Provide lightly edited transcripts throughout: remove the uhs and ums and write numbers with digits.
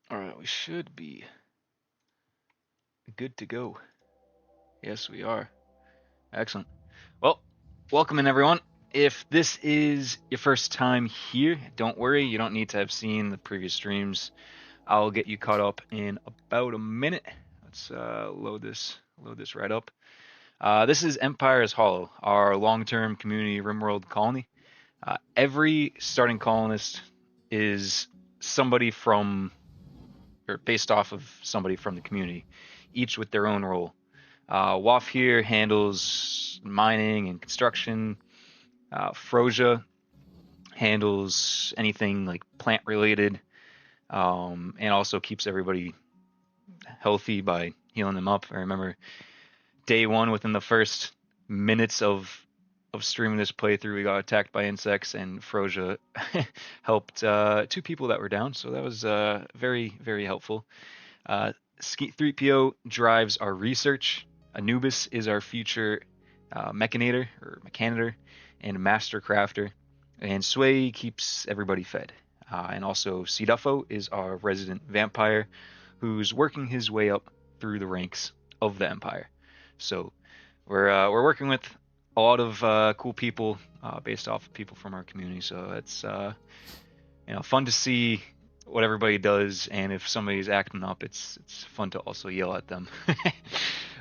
All right, we should be good to go. Yes, we are. Excellent. Well, welcome in everyone. If this is your first time here, don't worry, you don't need to have seen the previous streams. I'll get you caught up in about a minute. Let's load this right up. This is Empire's Hollow, our long-term community Rimworld colony. Every starting colonist is somebody from, or based off of somebody from the community, each with their own role. Waff here handles mining and construction. Frosia handles anything like plant related, and also keeps everybody healthy by healing them up. I remember day one, within the first minutes of streaming this playthrough, we got attacked by insects, and Frosia helped two people that were down, so that was very helpful. Skeet 3PO drives our research. Anubis is our future mechanator or mechanitor and master crafter. And Sway keeps everybody fed. And also Cduffo is our resident vampire who's working his way up through the ranks of the Empire. So we're working with a lot of cool people based off of people from our community. So it's fun to see what everybody does, and if somebody's acting up, it's fun to also yell at them.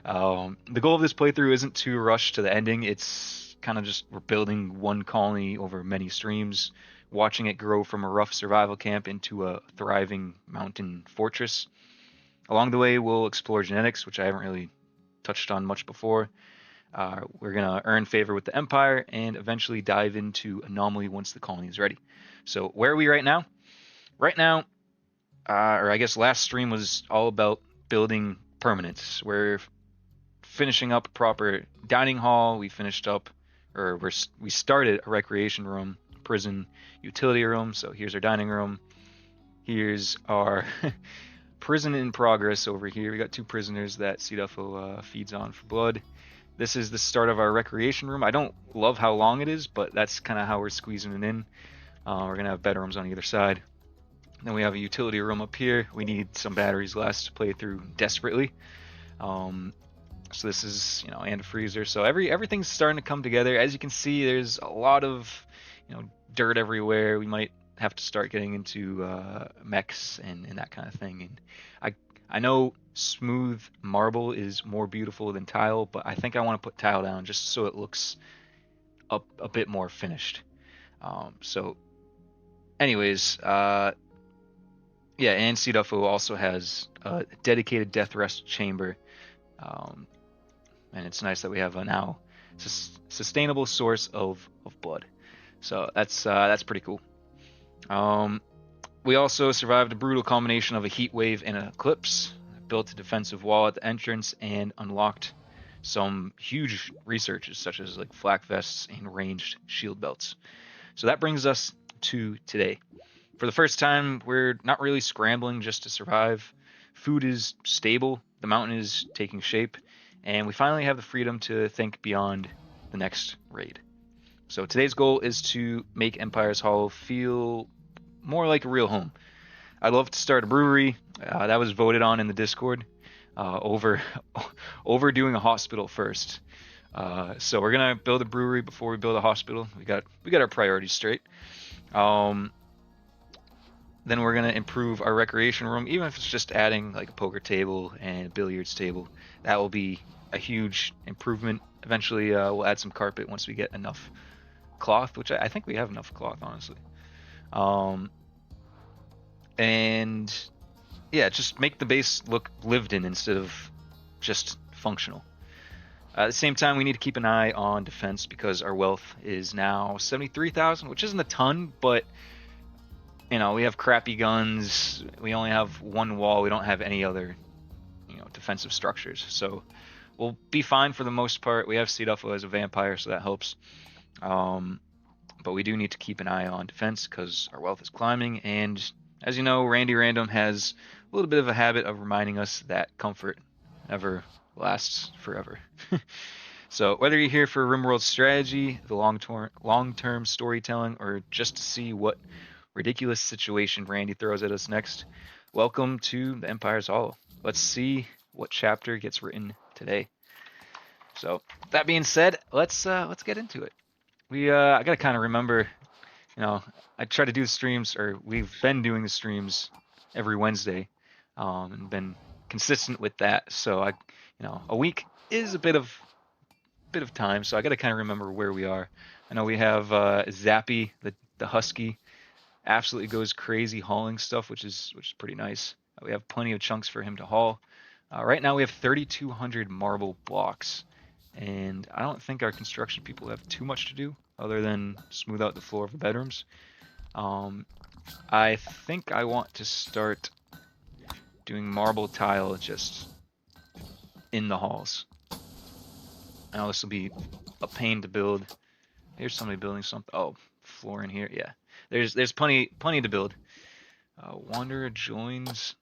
The goal of this playthrough isn't to rush to the ending. It's kind of just we're building one colony over many streams, watching it grow from a rough survival camp into a thriving mountain fortress. Along the way, we'll explore genetics, which I haven't really touched on much before. We're going to earn favor with the Empire and eventually dive into Anomaly once the colony is ready. So where are we right now? Right now, or I guess last stream was all about building permanence. We're finishing up a proper dining hall. We finished up, or we started a recreation room, prison, utility room. So here's our dining room. Here's our prison in progress over here. We got two prisoners that Cduffo feeds on for blood. This is the start of our recreation room. I don't love how long it is, but that's kind of how we're squeezing it in. We're going to have bedrooms on either side. Then we have a utility room up here. We need some batteries last to play through desperately. So this is, and a freezer. So everything's starting to come together. As you can see, there's a lot of, dirt everywhere. We might have to start getting into mechs and that kind of thing. And I know smooth marble is more beautiful than tile, but I think I want to put tile down just so it looks a bit more finished. So anyways, yeah, and Cduffo also has a dedicated death rest chamber, and it's nice that we have a now sustainable source of blood. So that's pretty cool. We also survived a brutal combination of a heat wave and an eclipse, built a defensive wall at the entrance, and unlocked some huge researches such as like flak vests and ranged shield belts. So that brings us to today. For the first time, we're not really scrambling just to survive. Food is stable, the mountain is taking shape, and we finally have the freedom to think beyond the next raid. So today's goal is to make Empire's Hollow feel more like a real home. I'd love to start a brewery. That was voted on in the Discord over doing a hospital first. So we're gonna build a brewery before we build a hospital. We got our priorities straight. Then we're gonna improve our recreation room, even if it's just adding like a poker table and a billiards table. That will be a huge improvement. Eventually, we'll add some carpet once we get enough cloth, which I think we have enough cloth, honestly. And yeah, just make the base look lived in instead of just functional. At the same time, we need to keep an eye on defense because our wealth is now 73,000, which isn't a ton, but we have crappy guns. We only have one wall. We don't have any other, defensive structures. So we'll be fine for the most part. We have Cduffo as a vampire, so that helps. But we do need to keep an eye on defense because our wealth is climbing. And as you know, Randy Random has a little bit of a habit of reminding us that comfort never lasts forever. So whether you're here for Rimworld strategy, the long-term storytelling, or just to see what ridiculous situation Randy throws at us next, welcome to the Empire's Hollow. Let's see what chapter gets written today. So, that being said, let's get into it. I gotta kind of remember, you know, I try to do the streams, or we've been doing the streams every Wednesday, and been consistent with that. So a week is a bit of time, so I got to kind of remember where we are. I know we have Zappy, the husky, absolutely goes crazy hauling stuff, which is pretty nice. We have plenty of chunks for him to haul. Right now we have 3,200 marble blocks, and I don't think our construction people have too much to do other than smooth out the floor of the bedrooms. I think I want to start doing marble tile just in the halls. I know this will be a pain to build. Here's somebody building something. Oh, floor in here. Yeah, there's plenty to build. Wanderer joins.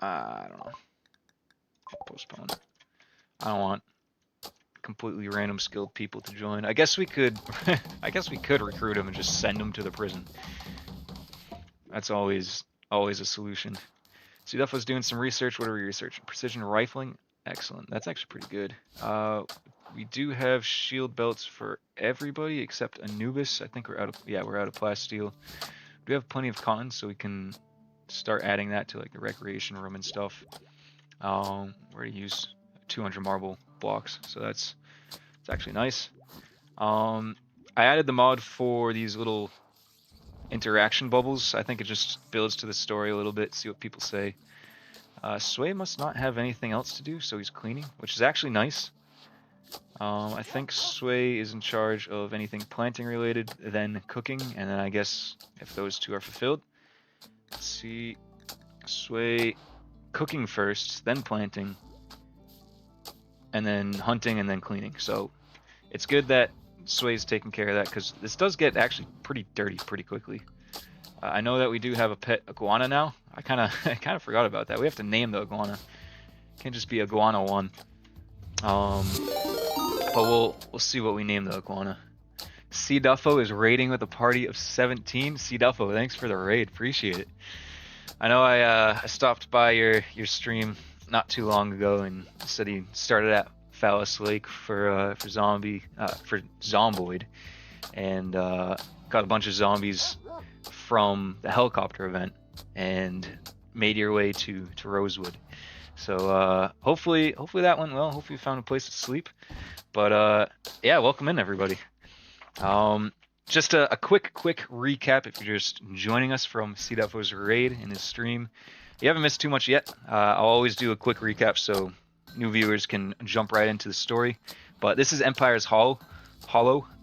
I don't know. Postpone. I don't want completely random skilled people to join. I guess we could. I guess we could recruit them and just send them to the prison. That's always a solution. So Duff was doing some research. What are we researching? Precision rifling. Excellent. That's actually pretty good. We do have shield belts for everybody except Anubis. I think we're out of plasteel. We have plenty of cotton, so we can start adding that to like the recreation room and stuff. We're gonna use 200 marble blocks, so it's actually nice. I added the mod for these little interaction bubbles. I think it just builds to the story a little bit, see what people say. Sway must not have anything else to do, so he's cleaning, which is actually nice. I think Sway is in charge of anything planting related, then cooking, and then I guess if those two are fulfilled. Let's see. Sway cooking first, then planting, and then hunting, and then cleaning. So it's good that Sway's taking care of that, because this does get actually pretty dirty pretty quickly. I know that we do have a pet iguana now. I kind of forgot about that. We have to name the iguana. Can't just be iguana 1. But we'll see what we name the iguana. C Duffo is raiding with a party of 17. C Duffo, thanks for the raid. Appreciate it. I know I stopped by your stream not too long ago and said he started at Phallus Lake for Zomboid, and got a bunch of zombies from the helicopter event and made your way to Rosewood. So hopefully that went well. Hopefully you found a place to sleep. But yeah, welcome in everybody. Just a quick recap if you're just joining us from CDFO's raid in his stream. You haven't missed too much yet. I'll always do a quick recap so new viewers can jump right into the story. But this is Empire's Hollow,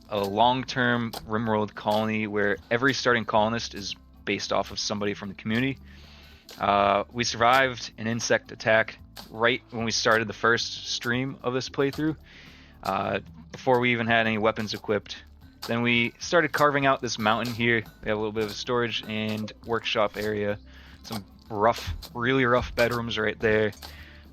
a long-term Rimworld colony where every starting colonist is based off of somebody from the community. We survived an insect attack right when we started the first stream of this playthrough, before we even had any weapons equipped. Then we started carving out this mountain here. We have a little bit of a storage and workshop area. Some really rough bedrooms right there.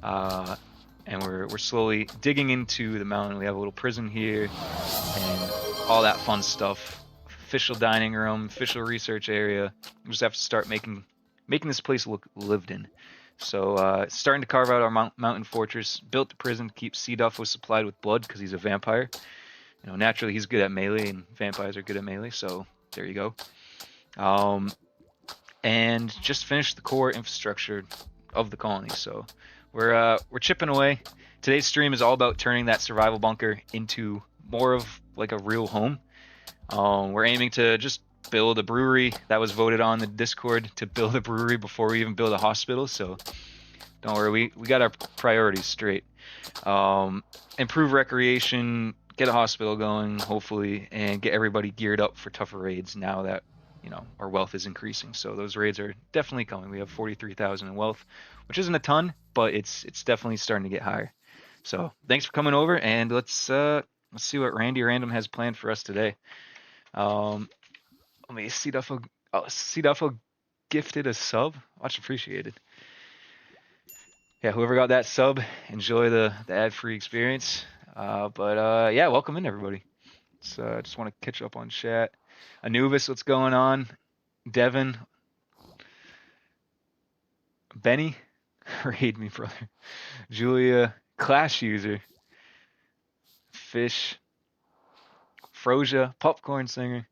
And we're slowly digging into the mountain. We have a little prison here and all that fun stuff. Official dining room, official research area. We just have to start making this place look lived in. So starting to carve out our mountain fortress. Built the prison to keep C Duffo supplied with blood because he's a vampire. Naturally he's good at melee, and vampires are good at melee, so there you go. And just finished the core infrastructure of the colony, so we're chipping away. Today's stream is all about turning that survival bunker into more of like a real home. We're aiming to just build a brewery. That was voted on the Discord to build a brewery before we even build a hospital, so don't worry, we got our priorities straight. Improve recreation, get a hospital going, hopefully, and get everybody geared up for tougher raids now that, our wealth is increasing. So those raids are definitely coming. We have 43,000 in wealth, which isn't a ton, but it's definitely starting to get higher. So thanks for coming over, and let's see what Randy Random has planned for us today. Let me see. Duffo gifted a sub. Much appreciated. Yeah, whoever got that sub, enjoy the ad-free experience. Yeah, welcome in everybody. Just want to catch up on chat. Anubis, what's going on? Devin, Benny, raid me, brother. Julia, Clash user, Fish, Frosia, Popcorn Singer.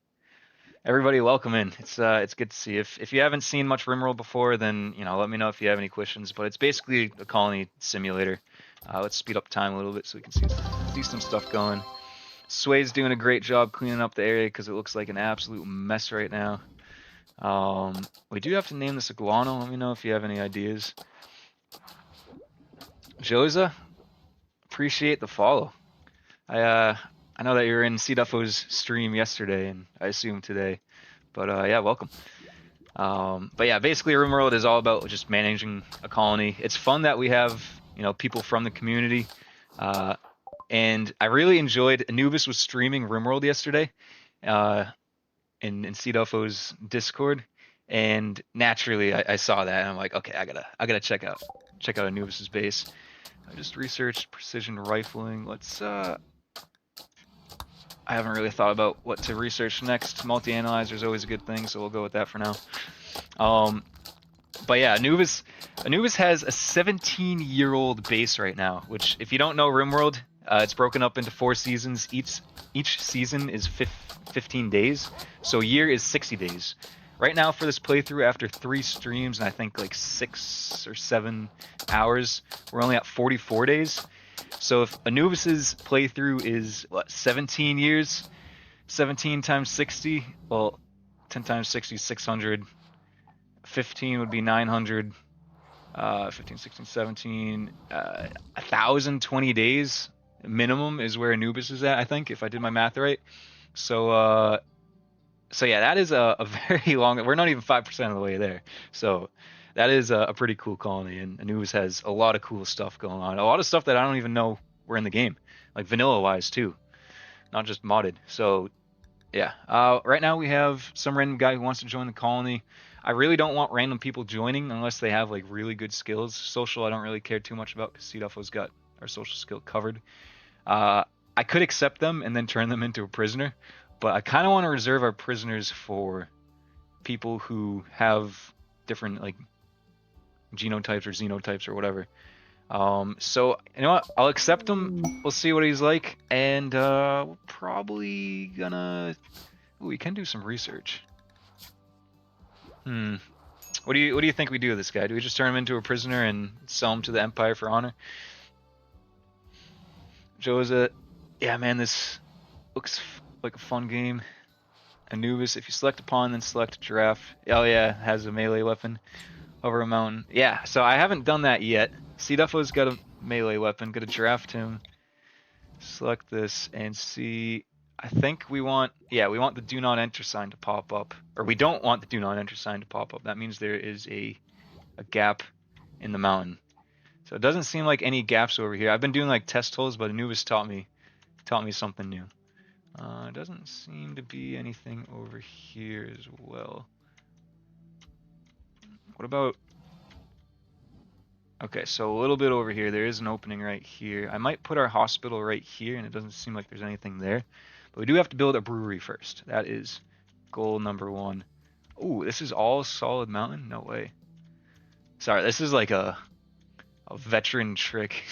Everybody, welcome in. It's good to see you. If you haven't seen much Rimworld before, then let me know if you have any questions. But it's basically a colony simulator. Let's speed up time a little bit so we can see some stuff going. Sway's doing a great job cleaning up the area because it looks like an absolute mess right now. We do have to name this iguana. Let me know if you have any ideas. Joza, appreciate the follow. I know that you were in C Duffo's stream yesterday, and I assume today. But yeah, welcome. But yeah, basically Rimworld is all about just managing a colony. It's fun that we have people from the community, and I really enjoyed. Anubis was streaming Rimworld yesterday, in C Duffo's Discord, and naturally I saw that and I'm like, okay, I gotta check out Anubis's base. I just researched precision rifling. Let's I haven't really thought about what to research next. Multi-analyzer is always a good thing, so we'll go with that for now. But yeah, Anubis has a 17-year-old base right now, which, if you don't know Rimworld, it's broken up into 4 seasons. Each season is 15 days, so a year is 60 days. Right now for this playthrough, after 3 streams and I think like 6 or 7 hours, we're only at 44 days. So if Anubis's playthrough is, 17 years? 17 times 60? Well, 10 times 60 is 600. 15 would be 900. 15, 16, 17. 1,020 days minimum is where Anubis is at, I think, if I did my math right. So yeah, that is a very long... We're not even 5% of the way there. So that is a pretty cool colony, and Anubis has a lot of cool stuff going on. A lot of stuff that I don't even know were in the game, like vanilla-wise too, not just modded. So yeah, right now we have some random guy who wants to join the colony. I really don't want random people joining unless they have like really good skills. Social I don't really care too much about because C-Duffo's got our social skill covered. I could accept them and then turn them into a prisoner, but I kind of want to reserve our prisoners for people who have different like genotypes or xenotypes or whatever. So you know what? I'll accept him. We'll see what he's like, and we're probably gonna. Ooh, we can do some research. What do you think we do with this guy? Do we just turn him into a prisoner and sell him to the Empire for honor? Joza, yeah, man, this looks like a fun game. Anubis, if you select a pawn, then select a giraffe. Oh yeah, has a melee weapon over a mountain. Yeah, so I haven't done that yet. C-Duffo's got a melee weapon. Got to draft him. Select this and see. I think we want the do not enter sign to pop up. Or we don't want the do not enter sign to pop up. That means there is a gap in the mountain. So it doesn't seem like any gaps over here. I've been doing like test holes, but Anubis taught me something new. It doesn't seem to be anything over here as well. What about... Okay, so a little bit over here. There is an opening right here. I might put our hospital right here, and it doesn't seem like there's anything there. But we do have to build a brewery first. That is goal number 1. Ooh, this is all solid mountain? No way. Sorry, this is like a veteran trick.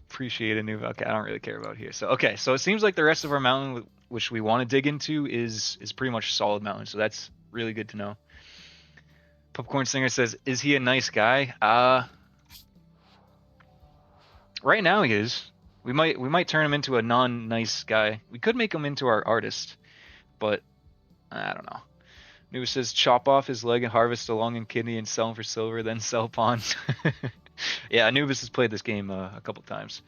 Appreciate a new... Okay, I don't really care about here. So okay, so it seems like the rest of our mountain, which we want to dig into, is pretty much solid mountain. So that's really good to know. Popcorn Singer says, "Is he a nice guy?" Right now he is. We might turn him into a non-nice guy. We could make him into our artist, but I don't know. New says, "Chop off his leg and harvest a lung and kidney and sell him for silver, then sell pawns." Yeah, Anubis has played this game a couple times.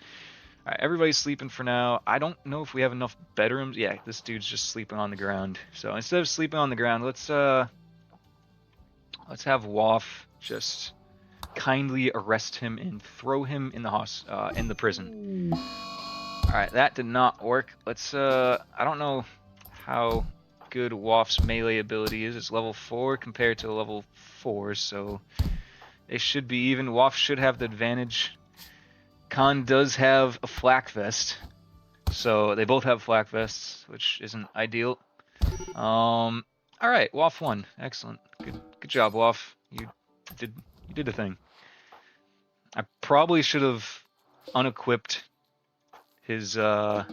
All right, everybody's sleeping for now. I don't know if we have enough bedrooms. Yeah, this dude's just sleeping on the ground. So instead of sleeping on the ground, let's have Waff just kindly arrest him and throw him in the prison. All right, that did not work. Let's I don't know how good Waff's melee ability is. It's level 4 compared to level 4, so they should be even. Waff should have the advantage. Khan does have a flak vest, so they both have flak vests, which isn't ideal. All right, Waff won. Excellent. Good job, Waff. Did you did a thing. I probably should have unequipped his Khan's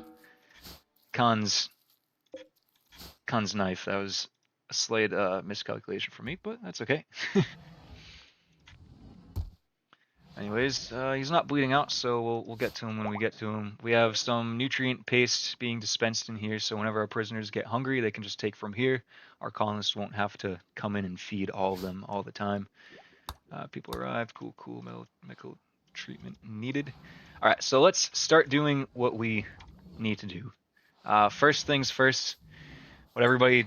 knife. That was a slight miscalculation for me, but that's okay. Anyways, he's not bleeding out, so we'll get to him when we get to him. We have some nutrient paste being dispensed in here, so whenever our prisoners get hungry, they can just take from here. Our colonists won't have to come in and feed all of them all the time. People arrived. Cool. Medical treatment needed. All right, so let's start doing what we need to do. First things first, what everybody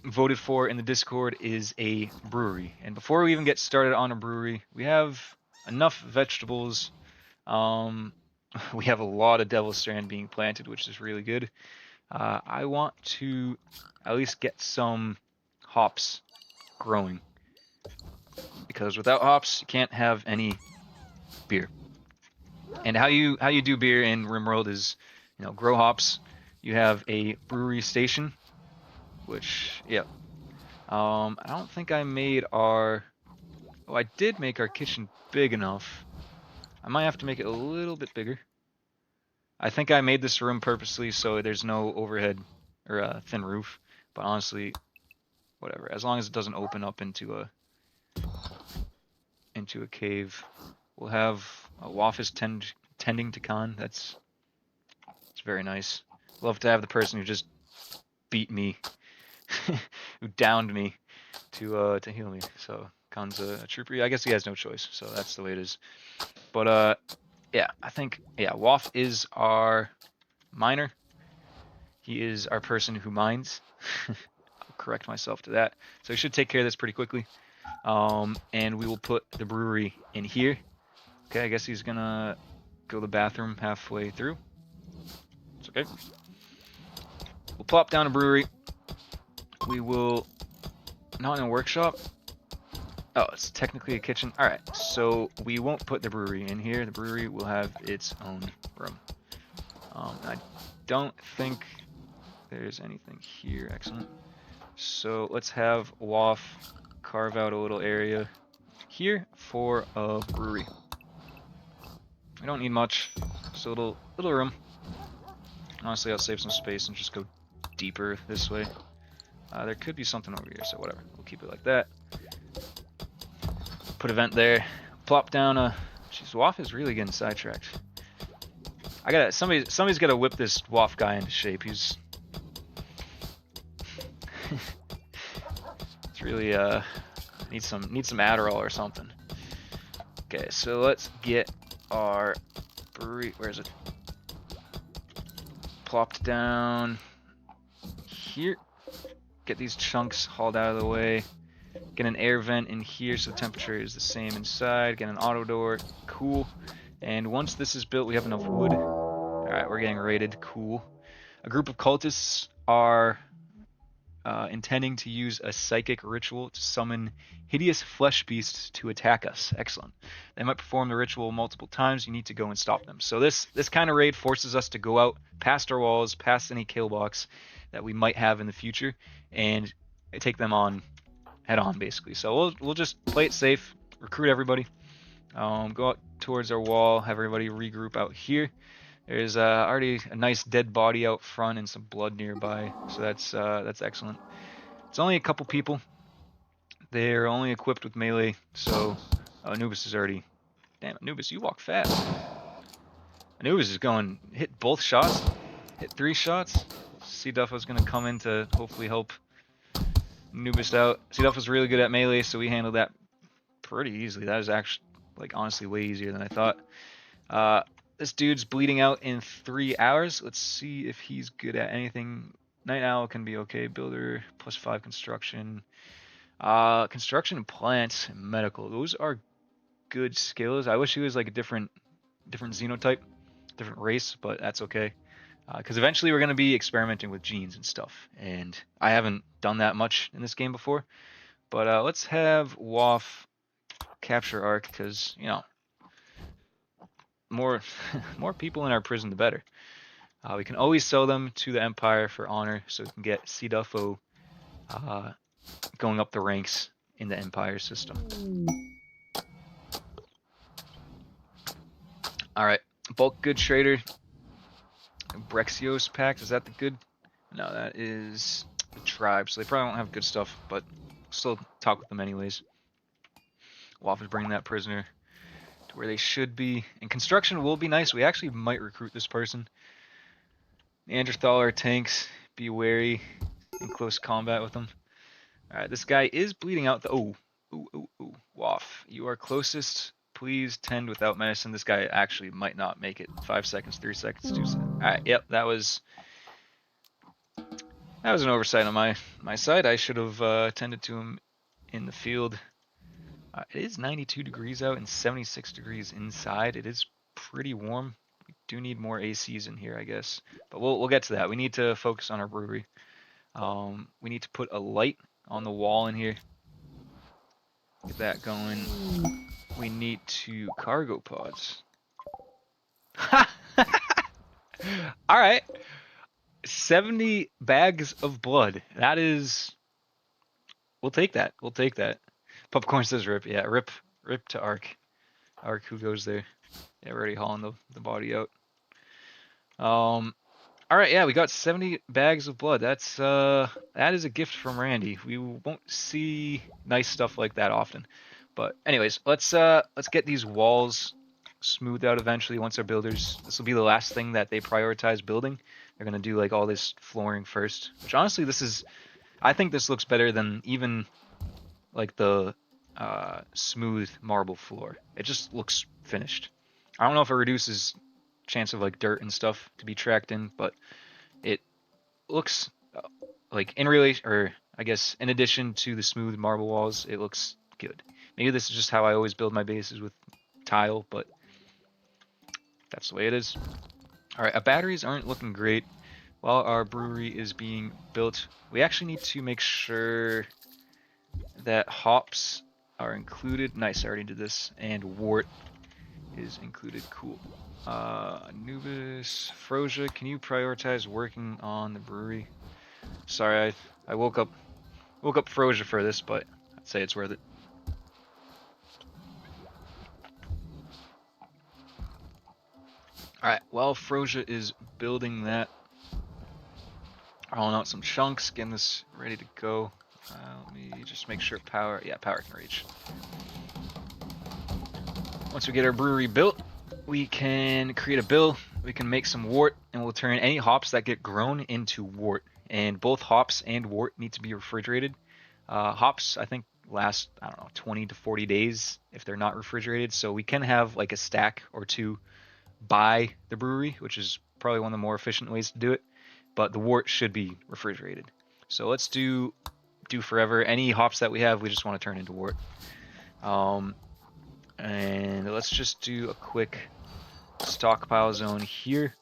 voted for in the Discord is a brewery. And before we even get started on a brewery, we have enough vegetables. We have a lot of Devil Strand being planted, which is really good. I want to at least get some hops growing, because without hops, you can't have any beer. And how you do beer in Rimworld is, grow hops. You have a brewery station, which, yeah. I don't think I made our... Oh, I did make our kitchen big enough. I might have to make it a little bit bigger. I think I made this room purposely so there's no overhead or thin roof. But honestly, whatever. As long as it doesn't open up into a cave. We'll have Waffus tending to Khan. It's very nice. Love to have the person who just beat me, who downed me, to heal me. So Khan's a trooper. I guess he has no choice. So that's the way it is. But yeah, I think Waff is our miner. He is our person who mines. I'll correct myself to that. So we should take care of this pretty quickly. And we will put the brewery in here. Okay, I guess he's gonna go to the bathroom halfway through. It's okay. We'll plop down a brewery. We will... Not in a workshop. Oh, it's technically a kitchen. Alright, so we won't put the brewery in here. The brewery will have its own room. I don't think there's anything here. Excellent. So let's have Waff carve out a little area here for a brewery. We don't need much. Just a little room. Honestly, I'll save some space and just go deeper this way. There could be something over here, so whatever. We'll keep it like that. Put a vent there. Plop down a... Jeez, Waff is really getting sidetracked. Somebody's gotta whip this Waff guy into shape. He's... it's really, needs some Adderall or something. Okay, so let's get our brewery... Where is it? Plopped down here. Get these chunks hauled out of the way. Get an air vent in here so the temperature is the same inside. Get an auto door. Cool. And once this is built, we have enough wood. Alright, we're getting raided. Cool. A group of cultists are intending to use a psychic ritual to summon hideous flesh beasts to attack us. Excellent. They might perform the ritual multiple times. You need to go and stop them. So this kind of raid forces us to go out past our walls, past any kill box that we might have in the future, and take them on head on, basically. So we'll just play it safe, recruit everybody, go out towards our wall, have everybody regroup out here. There's already a nice dead body out front and some blood nearby, so that's excellent. It's only a couple people. They're only equipped with melee, so Anubis is already... Damn, Anubis, you walk fast. Anubis is going... Hit both shots? Hit 3 shots? C Duff was going to come in to hopefully help Anubis out. C Duff was really good at melee, so we handled that pretty easily. That was actually, like, honestly way easier than I thought. This dude's bleeding out in 3 hours. Let's see if he's good at anything. Night Owl can be okay. Builder, +5 construction. Construction and plants and medical. Those are good skills. I wish he was like a different xenotype, different race, but that's okay. Because eventually we're going to be experimenting with genes and stuff. And I haven't done that much in this game before. But let's have Waff capture Ark, because, you know, more people in our prison, the better. We can always sell them to the Empire for honor, so we can get C Duffo going up the ranks in the Empire system. All right, bulk goods trader. Brexios Pact, is that the good? No, that is the tribe, so they probably won't have good stuff, but still talk with them anyways. Waff is bringing that prisoner to where they should be. And construction will be nice. We actually might recruit this person. Neanderthaler tanks, be wary in close combat with them. Alright, this guy is bleeding out the... Ooh. Waff, you are closest. Please tend without medicine. This guy actually might not make it. 5 seconds, 3 seconds, 2 seconds. Alright, yep, that was an oversight on my side. I should have tended to him in the field. It is 92 degrees out and 76 degrees inside. It is pretty warm. We do need more ACs in here, I guess. But we'll get to that. We need to focus on our brewery. We need to put a light on the wall in here. Get that going. We need to cargo pods. All right. 70 bags of blood. That is... We'll take that. We'll take that. Popcorn says rip. Yeah, rip to Ark. Ark, who goes there? Yeah, we're already hauling the body out. All right, yeah, we got 70 bags of blood. That is a gift from Randy. We won't see nice stuff like that often. But anyways, let's get these walls smoothed out eventually once our builders. This will be the last thing that they prioritize building. They're gonna do like all this flooring first. Which honestly, I think this looks better than even like the smooth marble floor. It just looks finished. I don't know if it reduces chance of like dirt and stuff to be tracked in, but it looks like in relation, or I guess in addition to the smooth marble walls, it looks good. Maybe this is just how I always build my bases with tile, but that's the way it is. All right, our batteries aren't looking great. While our brewery is being built, we actually need to make sure that hops are included. Nice, I already did this. And wort is included. Cool. Anubis, Frosia, can you prioritize working on the brewery? Sorry, I woke up Frosia for this, but I'd say it's worth it. Alright, while Frosia is building that, rolling out some chunks, getting this ready to go. Let me just make sure power can reach. Once we get our brewery built, we can create a bill, we can make some wort, and we'll turn any hops that get grown into wort. And both hops and wort need to be refrigerated. Hops, I think, last, 20 to 40 days if they're not refrigerated. So we can have like a stack or two by the brewery, which is probably one of the more efficient ways to do it. But the wort should be refrigerated. So let's do forever. Any hops that we have, we just want to turn into wort. And let's just do a quick stockpile zone here.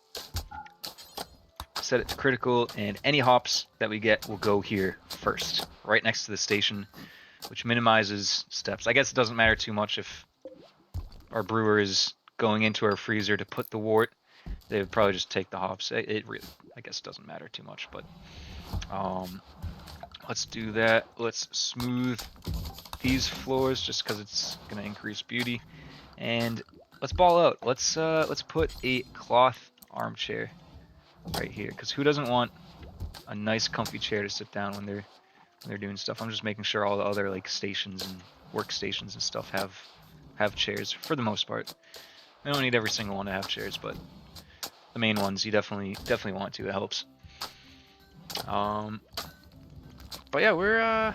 Set it to critical, and any hops that we get will go here first, right next to the station, which minimizes steps. I guess it doesn't matter too much if our brewer is going into our freezer to put the wort. They would probably just take the hops. It really, I guess, doesn't matter too much, but let's do that. Let's smooth these floors just because it's gonna increase beauty, and let's ball out. Let's put a cloth armchair right here, because who doesn't want a nice comfy chair to sit down when they're doing stuff. I'm just making sure all the other like stations and workstations and stuff have chairs for the most part. I don't need every single one to have chairs, but the main ones you definitely want to. It helps. But yeah, we're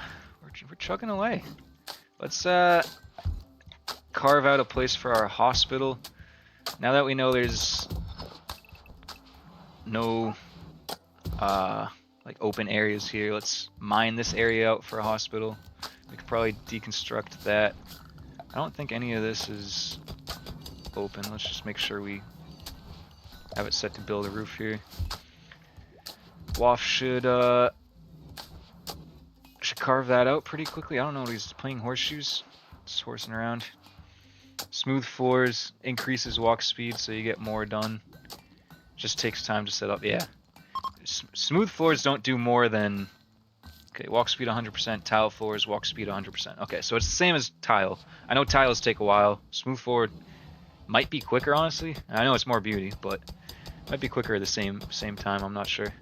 chugging away. Let's carve out a place for our hospital. Now that we know there's no like open areas here, let's mine this area out for a hospital. We could probably deconstruct that. I don't think any of this is open. Let's just make sure we have it set to build a roof here. Waff should carve that out pretty quickly. I don't know what he's playing, horseshoes, just horsing around. Smooth floors increases walk speed, so you get more done. Just takes time to set up. Yeah, smooth floors don't do more than Okay, walk speed 100%, tile floors, walk speed 100%. Okay, so it's the same as tile. I know tiles take a while. Smooth forward might be quicker, honestly. I know it's more beauty, but might be quicker at the same time. I'm not sure.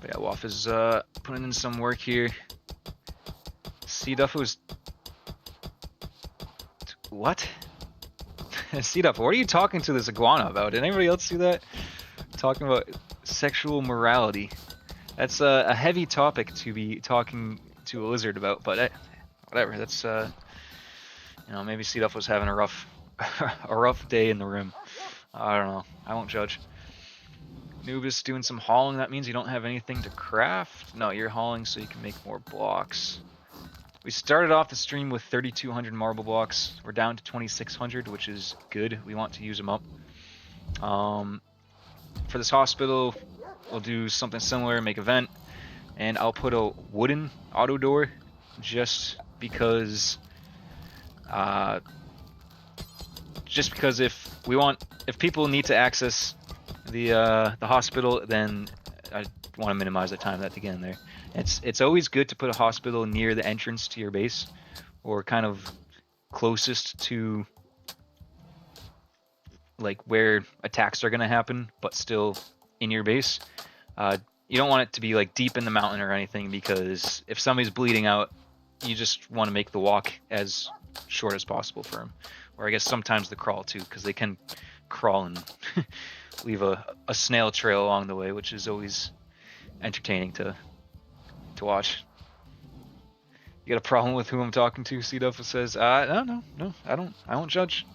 But yeah, Waff is putting in some work here. C Duff was what? C Duff, what are you talking to this iguana about? Did anybody else see that? Talking about sexual morality. That's a heavy topic to be talking to a lizard about, but whatever. That's maybe C Duff was having a rough a rough day in the room. I don't know. I won't judge. Nubis doing some hauling. That means you don't have anything to craft. No, you're hauling so you can make more blocks. We started off the stream with 3,200 marble blocks. We're down to 2,600, which is good. We want to use them up. For this hospital, we'll do something similar, make a vent, and I'll put a wooden auto door just because if people need to access the hospital, then I want to minimize the time that they get in there. It's always good to put a hospital near the entrance to your base, or kind of closest to like where attacks are going to happen, but still in your base. You don't want it to be like deep in the mountain or anything, because if somebody's bleeding out, you just want to make the walk as short as possible for them. Or I guess sometimes the crawl too, because they can crawl and leave a snail trail along the way, which is always entertaining to watch. You got a problem with who I'm talking to? C Duff says, no, I don't. I won't judge.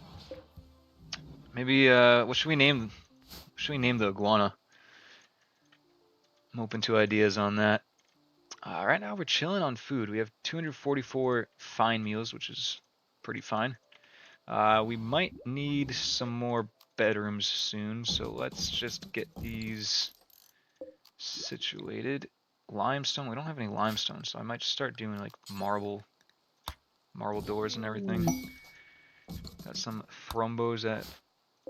Maybe what should we name? Should we name the iguana? I'm open to ideas on that. Right now we're chilling on food. We have 244 fine meals, which is pretty fine. We might need some more bedrooms soon, so let's just get these situated. Limestone, we don't have any limestone, so I might just start doing like marble doors and everything. Got some thrombos that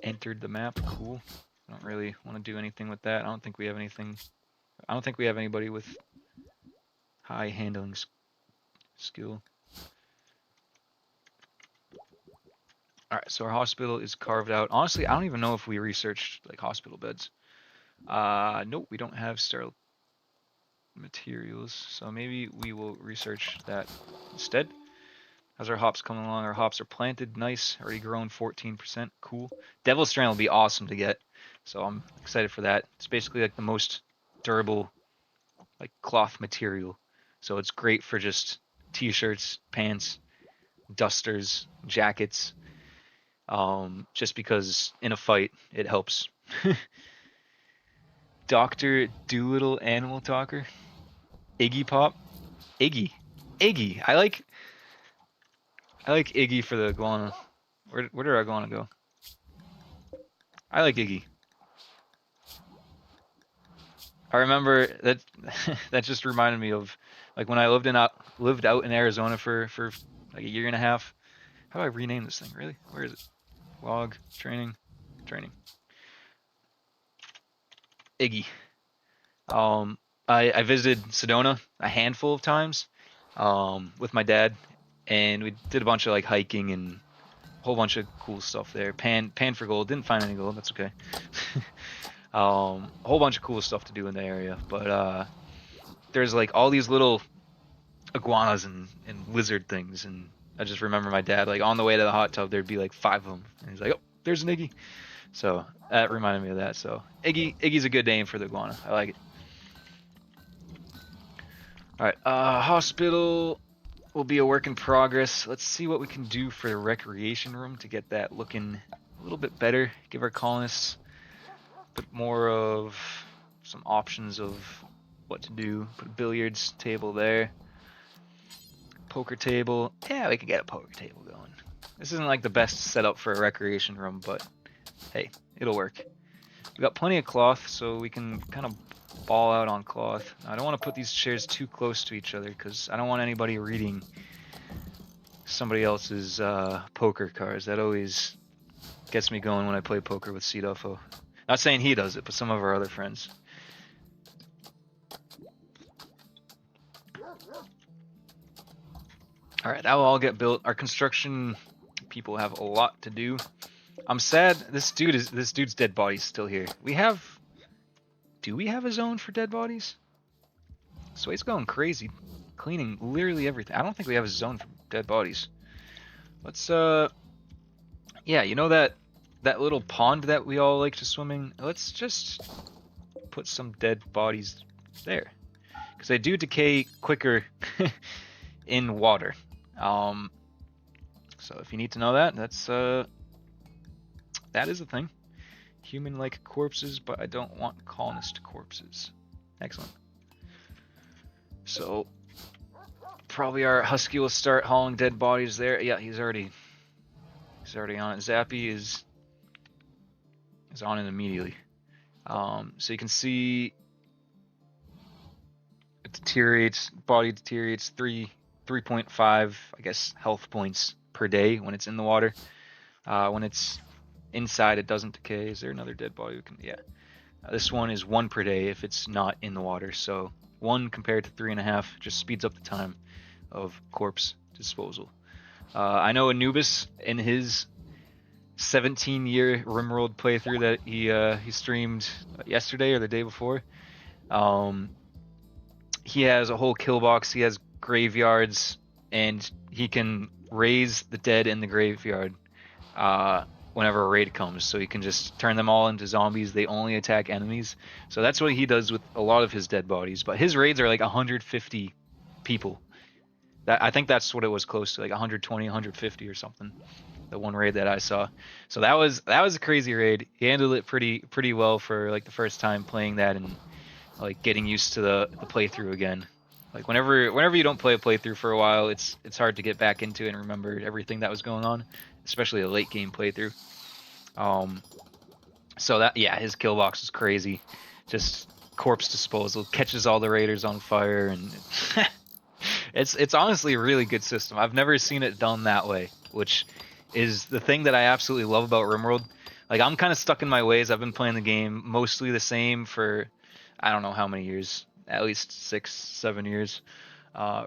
entered the map. Cool. I don't really want to do anything with that. I don't think we have anybody with high handling skill. Alright, so our hospital is carved out. Honestly, I don't even know if we researched like hospital beds. Nope, we don't have sterile materials, so maybe we will research that instead. How's our hops coming along? Our hops are planted, nice, already grown 14%, cool. Devil's Strand will be awesome to get, so I'm excited for that. It's basically like the most durable like cloth material, so it's great for just t-shirts, pants, dusters, jackets, just because in a fight it helps. Dr. Doolittle Animal Talker. Iggy Pop. Iggy. I like Iggy for the iguana. Where did our iguana go? I like Iggy. I remember that that just reminded me of like when I lived out in Arizona for like a year and a half. How do I rename this thing? Really? Where is it? Log training. Iggy. I visited Sedona a handful of times with my dad, and we did a bunch of like hiking and a whole bunch of cool stuff there. Pan for gold. Didn't find any gold. That's okay. A whole bunch of cool stuff to do in the area, but there's like all these little iguanas and lizard things, and I just remember my dad like on the way to the hot tub there'd be like 5 of them, and he's like, oh, there's an Iggy. So that reminded me of that. So Iggy's a good name for the iguana. I like it. Alright, hospital will be a work in progress. Let's see what we can do for the recreation room to get that looking a little bit better. Give our colonists a bit more of some options of what to do. Put a billiards table there. Poker table. Yeah, we can get a poker table going. This isn't like the best setup for a recreation room, but hey, it'll work. We got plenty of cloth, so we can kind of ball out on cloth. I don't want to put these chairs too close to each other because I don't want anybody reading somebody else's poker cards. That always gets me going when I play poker with C Duffo. Not saying he does it, but some of our other friends. All right, that will all get built. Our construction people have a lot to do. I'm sad this dude's dead body's still here. Do we have a zone for dead bodies? Sway's going crazy, cleaning literally everything. I don't think we have a zone for dead bodies. Let's yeah, you know that little pond that we all like to swim in? Let's just put some dead bodies there, because they do decay quicker in water. So if you need to know that, that is a thing. Human-like corpses, but I don't want colonist corpses. Excellent. So probably our husky will start hauling dead bodies there. Yeah, he's already on it. Zappy is on it immediately. So you can see it deteriorates. Body deteriorates 3.5, I guess, health points per day when it's in the water. When it's inside, it doesn't decay. Is there another dead body? We can, yeah. This one is 1 per day if it's not in the water. So 1 compared to 3.5 just speeds up the time of corpse disposal. I know Anubis in his 17-year Rimworld playthrough that he streamed yesterday or the day before. He has a whole kill box. He has graveyards, and he can raise the dead in the graveyard whenever a raid comes. So he can just turn them all into zombies. They only attack enemies. So that's what he does with a lot of his dead bodies. But his raids are like 150 people. I think that's what it was close to, like 120, 150 or something. The one raid that I saw. So that was a crazy raid. He handled it pretty well for like the first time playing that and like getting used to the playthrough again. Like whenever you don't play a playthrough for a while, it's hard to get back into it and remember everything that was going on, especially a late game playthrough. So that, yeah, his kill box is crazy. Just corpse disposal, catches all the raiders on fire, and it's honestly a really good system. I've never seen it done that way, which is the thing that I absolutely love about Rimworld. Like, I'm kind of stuck in my ways. I've been playing the game mostly the same for I don't know how many years, at least 6-7 years.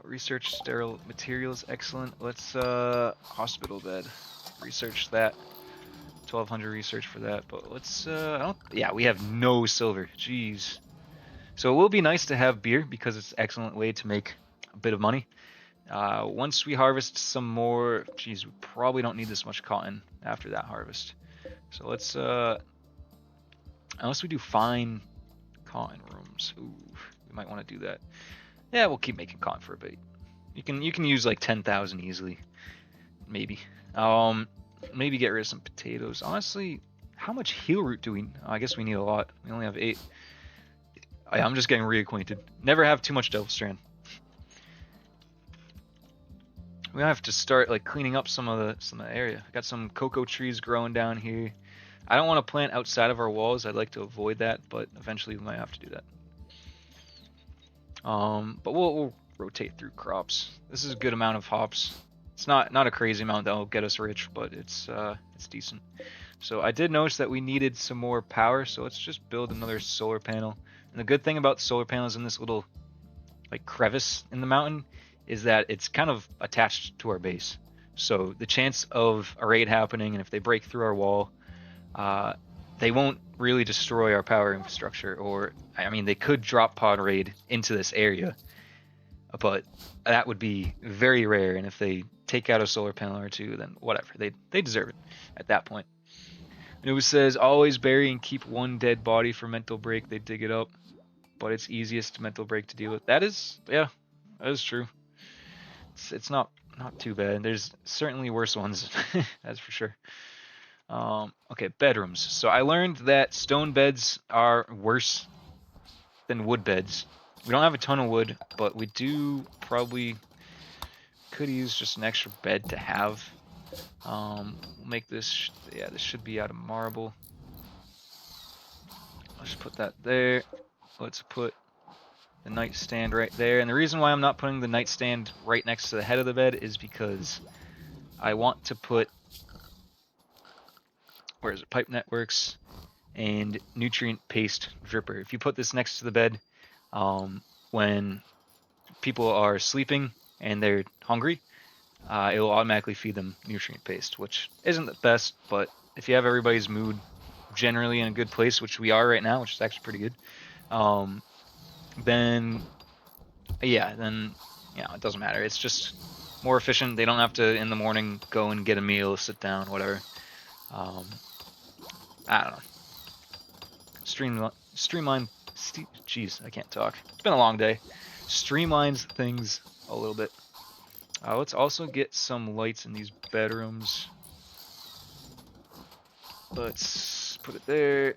Research sterile materials, excellent. Let's hospital bed, research that. 1200 research for that, but let's yeah, we have no silver. Jeez. So it will be nice to have beer because it's an excellent way to make a bit of money. Once we harvest some more, geez, we probably don't need this much cotton after that harvest. So let's unless we do fine cotton rooms. Ooh, we might want to do that. Yeah, we'll keep making cotton for a bit. You can use like 10,000 easily, maybe. Maybe get rid of some potatoes. Honestly, how much heel root do we? I guess we need a lot. We only have 8. I'm just getting reacquainted. Never have too much devil strand. We have to start like cleaning up some of the area. I got some cocoa trees growing down here. I don't want to plant outside of our walls. I'd like to avoid that, but eventually we might have to do that. But we'll rotate through crops. This is a good amount of hops. It's not a crazy amount that will get us rich, but it's decent. So I did notice that we needed some more power, so let's just build another solar panel. And the good thing about the solar panels in this little like crevice in the mountain is that it's kind of attached to our base. So the chance of a raid happening, and if they break through our wall, they won't really destroy our power infrastructure. Or, I mean, they could drop pod raid into this area, but that would be very rare. And if they take out a solar panel or two, then whatever, they deserve it at that point. Anubis says, always bury and keep one dead body for mental break. They dig it up, but it's easiest mental break to deal with. That is, yeah, that is true. It's not too bad. There's certainly worse ones, that's for sure. Okay, bedrooms. So I learned that stone beds are worse than wood beds. We don't have a ton of wood, but we do probably could use just an extra bed to have. We'll make this, yeah, this should be out of marble. Let's put that there. Let's put the nightstand right there. And the reason why I'm not putting the nightstand right next to the head of the bed is because I want to put, where is it, pipe networks and nutrient paste dripper. If you put this next to the bed, when people are sleeping and they're hungry, it'll automatically feed them nutrient paste, which isn't the best, but if you have everybody's mood generally in a good place, which we are right now, which is actually pretty good, then yeah, then it doesn't matter. It's just more efficient. They don't have to in the morning go and get a meal, sit down, whatever. I don't know. Streamline. Jeez, I can't talk. It's been a long day. Streamlines things a little bit. Let's also get some lights in these bedrooms. Let's put it there.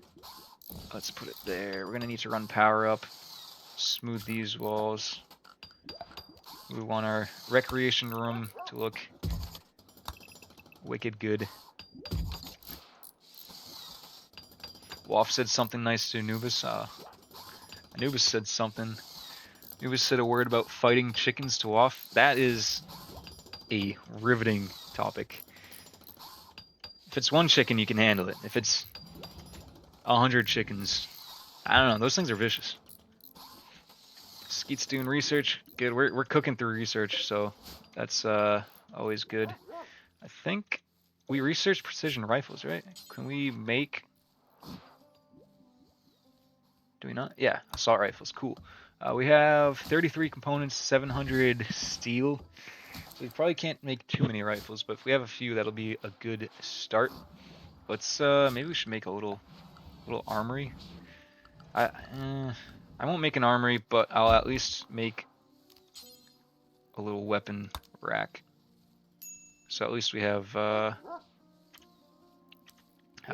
Let's put it there. We're gonna need to run power up. Smooth these walls. We want our recreation room to look wicked good. Waff said something nice to Anubis. Anubis said something. Anubis said a word about fighting chickens to Waff. That is a riveting topic. If it's one chicken, you can handle it. If it's 100 chickens, I don't know. Those things are vicious. Skeet's doing research. Good. We're cooking through research, so that's always good. I think we researched precision rifles, right? Can we make? Do we not? Yeah, assault rifles. Cool. We have 33 components, 700 steel. So we probably can't make too many rifles, but if we have a few, that'll be a good start. Let's maybe we should make a little armory. I won't make an armory, but I'll at least make a little weapon rack. So at least we have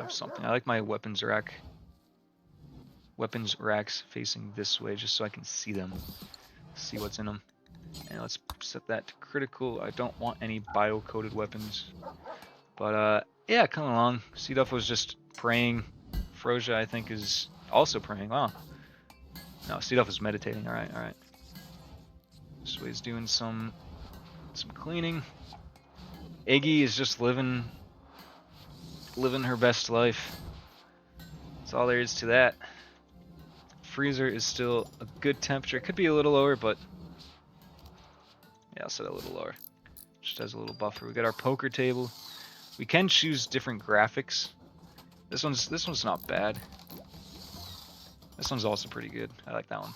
something. I like my weapons racks facing this way, just so I can see them, see what's in them. And let's set that to critical. I don't want any bio-coated weapons. But yeah, coming along. C-Duff was just praying. Froja, I think, is also praying. Wow. No, C-Duff is meditating. All right. This way's doing some cleaning. Iggy is just living her best life. That's all there is to that. Freezer is still a good temperature. It could be a little lower, but yeah, I'll set it a little lower. Just as a little buffer. We got our poker table. We can choose different graphics. This one's not bad. This one's also pretty good. I like that one.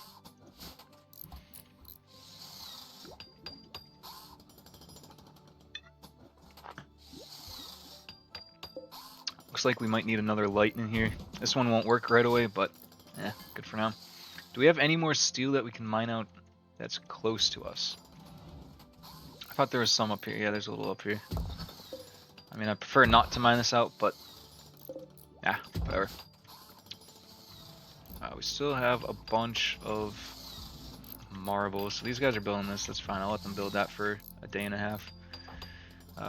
Looks like we might need another light in here. This one won't work right away, but good for now. Do we have any more steel that we can mine out that's close to us? I thought there was some up here. Yeah, there's a little up here. I mean, I prefer not to mine this out, but yeah, whatever. We still have a bunch of marbles. So these guys are building this. That's fine. I'll let them build that for a day and a half.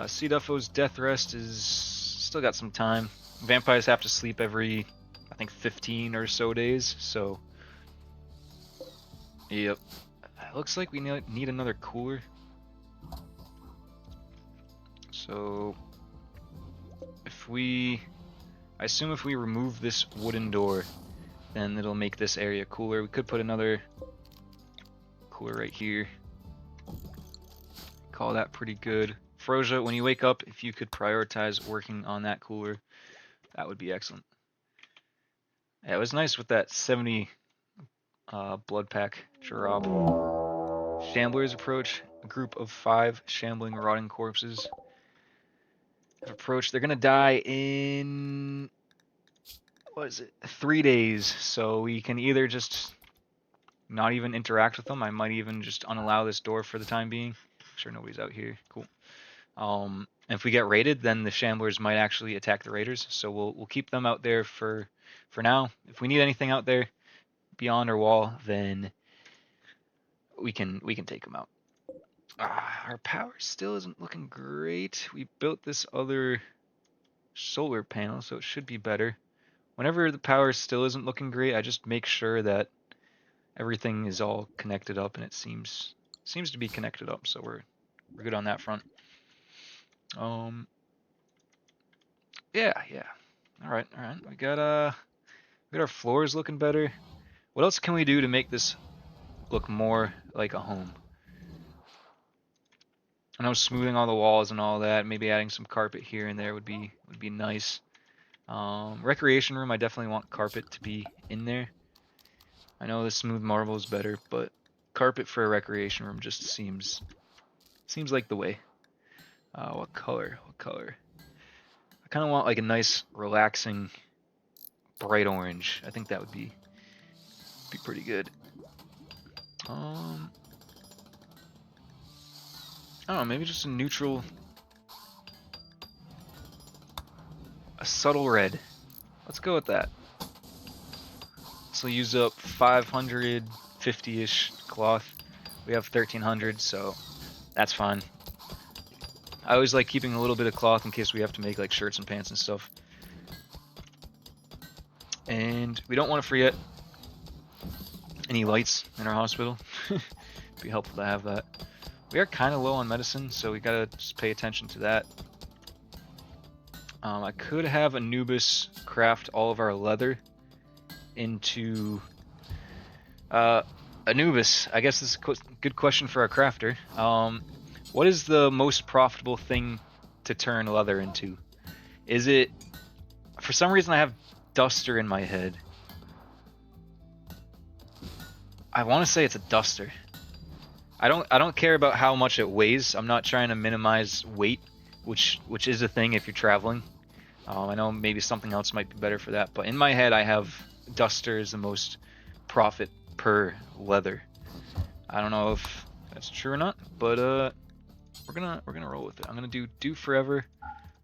C-Duffo's death rest is still got some time. Vampires have to sleep every, I think, 15 or so days. So, yep. Looks like we need another cooler. So, I assume if we remove this wooden door, then it'll make this area cooler. We could put another cooler right here. Call that pretty good. Froja, when you wake up, if you could prioritize working on that cooler, that would be excellent. Yeah, it was nice with that 70 blood pack job. Shamblers approach. A group of 5 shambling, rotting corpses have approached. They're gonna die in 3 days. So we can either just not even interact with them. I might even just unallow this door for the time being. I'm sure nobody's out here. Cool. If we get raided, then the shamblers might actually attack the raiders. So we'll keep them out there for now. If we need anything out there beyond our wall, then we can take them out. Our power still isn't looking great. We built this other solar panel, so it should be better. Whenever the power still isn't looking great, I just make sure that everything is all connected up, and it seems to be connected up, so we're good on that front. Yeah. All right. We got our floors looking better. What else can we do to make this look more like a home? I know smoothing all the walls and all that, maybe adding some carpet here and there would be nice. Recreation room, I definitely want carpet to be in there. I know the smooth marble is better, but carpet for a recreation room just seems like the way. What color? What color? I kind of want like a nice, relaxing, bright orange. I think that would be pretty good. I don't know, maybe just a neutral, a subtle red. Let's go with that. This will use up 550-ish cloth. We have 1300, so that's fine. I always like keeping a little bit of cloth in case we have to make like shirts and pants and stuff. And we don't want to forget any lights in our hospital. It'd be helpful to have that. We are kind of low on medicine, so we gotta just pay attention to that. I could have Anubis craft all of our leather into Anubis. I guess this is a good question for our crafter. What is the most profitable thing to turn leather into? Is it... For some reason I have duster in my head. I want to say it's a duster. I don't care about how much it weighs. I'm not trying to minimize weight, which is a thing if you're traveling. I know maybe something else might be better for that, but in my head I have duster is the most profit per leather. I don't know if that's true or not, but we're gonna roll with it. I'm gonna do forever.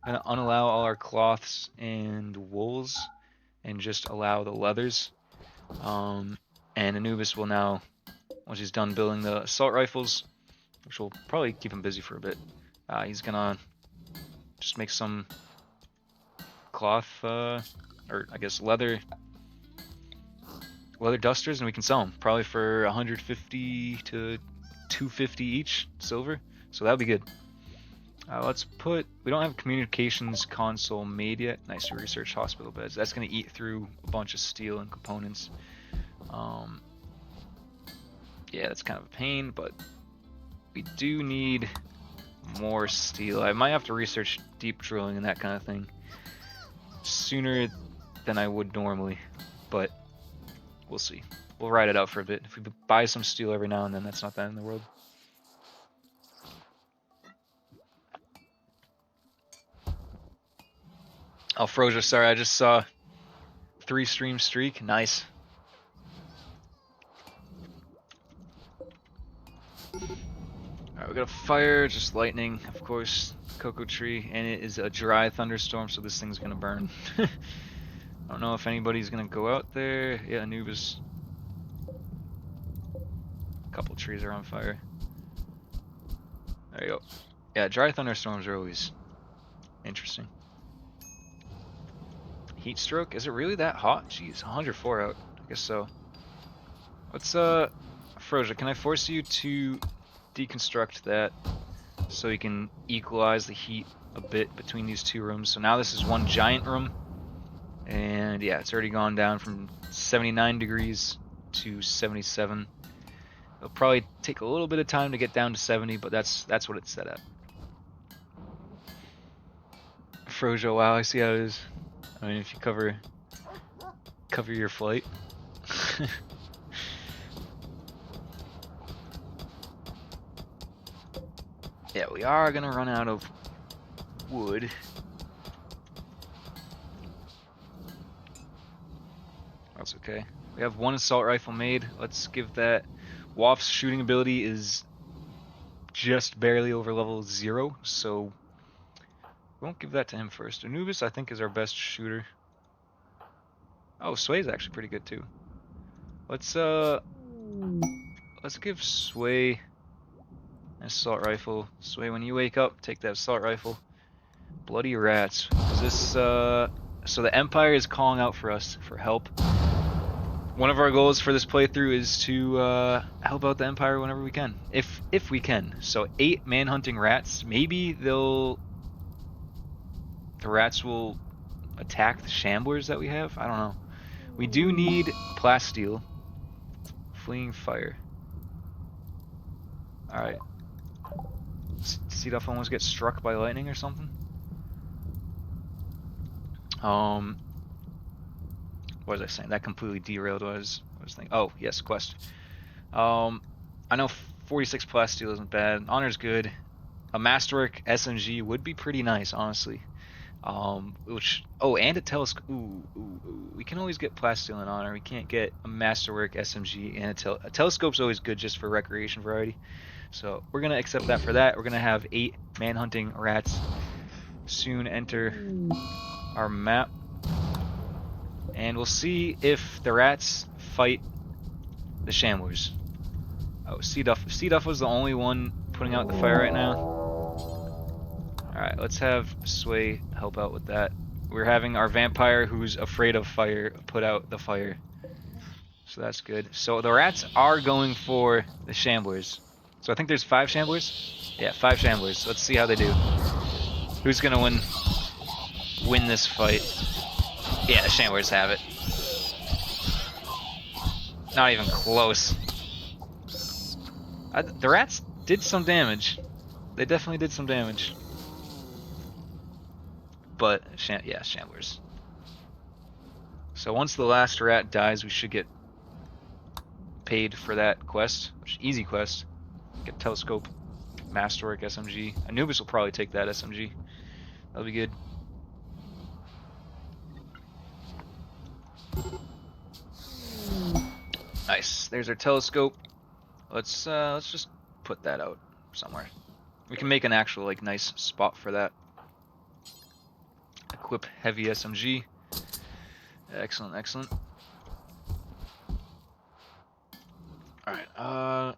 I'm gonna unallow all our cloths and wools and just allow the leathers. And Anubis will now, once he's done building the assault rifles, which will probably keep him busy for a bit, he's gonna just make some cloth, or I guess leather dusters, and we can sell them probably for 150 to 250 each silver. So that'll be good. Let's put, we don't have communications console made yet. Nice to research hospital beds. That's gonna eat through a bunch of steel and components. Yeah, that's kind of a pain, but we do need more steel. I might have to research deep drilling and that kind of thing sooner than I would normally, but we'll see. We'll ride it out for a bit. If we buy some steel every now and then, that's not that in the world. Oh, Froja, sorry, I just saw 3 stream streak. Nice. Alright, we got a fire, just lightning, of course, cocoa tree, and it is a dry thunderstorm, so this thing's gonna burn. I don't know if anybody's gonna go out there. Yeah, Anubis. A couple trees are on fire. There you go. Yeah, dry thunderstorms are always interesting. Heat stroke? Is it really that hot? Jeez, 104 out. I guess so. Let's, Froja, can I force you to deconstruct that so you can equalize the heat a bit between these two rooms? So now this is one giant room, and yeah, it's already gone down from 79 degrees to 77. It'll probably take a little bit of time to get down to 70, but that's what it's set at. Frojo, wow, I see how it is. I mean, if you cover your flight. Yeah, we are gonna run out of wood. That's okay. We have one assault rifle made. Let's give that. Waff's shooting ability is just barely over level 0, so we won't give that to him first. Anubis, I think, is our best shooter. Oh, Sway's actually pretty good too. Let's give Sway an assault rifle. Sway, when you wake up, take that assault rifle. Bloody rats. Is this so the Empire is calling out for us for help. One of our goals for this playthrough is to help out the Empire whenever we can. If we can. So 8 manhunting rats. Maybe the rats will attack the shamblers that we have. I don't know. We do need plasteel. Fleeing fire. Alright. See if almost get struck by lightning or something. What was I saying? That completely derailed what I was thinking. Oh, yes, quest. I know 46 plasteel isn't bad. Honor's good. A masterwork SMG would be pretty nice, honestly. And a telescope. Ooh. We can always get plasteel and honor. We can't get a masterwork SMG and a telescope's always good just for recreation variety. So we're gonna accept that for that. We're gonna have 8 manhunting rats soon enter our map, and we'll see if the rats fight the shamblers. Oh, C-Duff was the only one putting out the fire right now. Alright, let's have Sway help out with that. We're having our vampire who's afraid of fire put out the fire. So that's good. So the rats are going for the shamblers. So I think there's 5 shamblers? Yeah, 5 shamblers. Let's see how they do. Who's gonna win this fight? Yeah, the shamblers have it. Not even close. The rats did some damage. They definitely did some damage. But, yeah, shamblers. So once the last rat dies, we should get paid for that quest. Which easy quest. Get telescope, masterwork SMG. Anubis will probably take that SMG. That'll be good. Nice. There's our telescope. Let's just put that out somewhere. We can make an actual like nice spot for that. Equip heavy SMG. Excellent, excellent. Alright,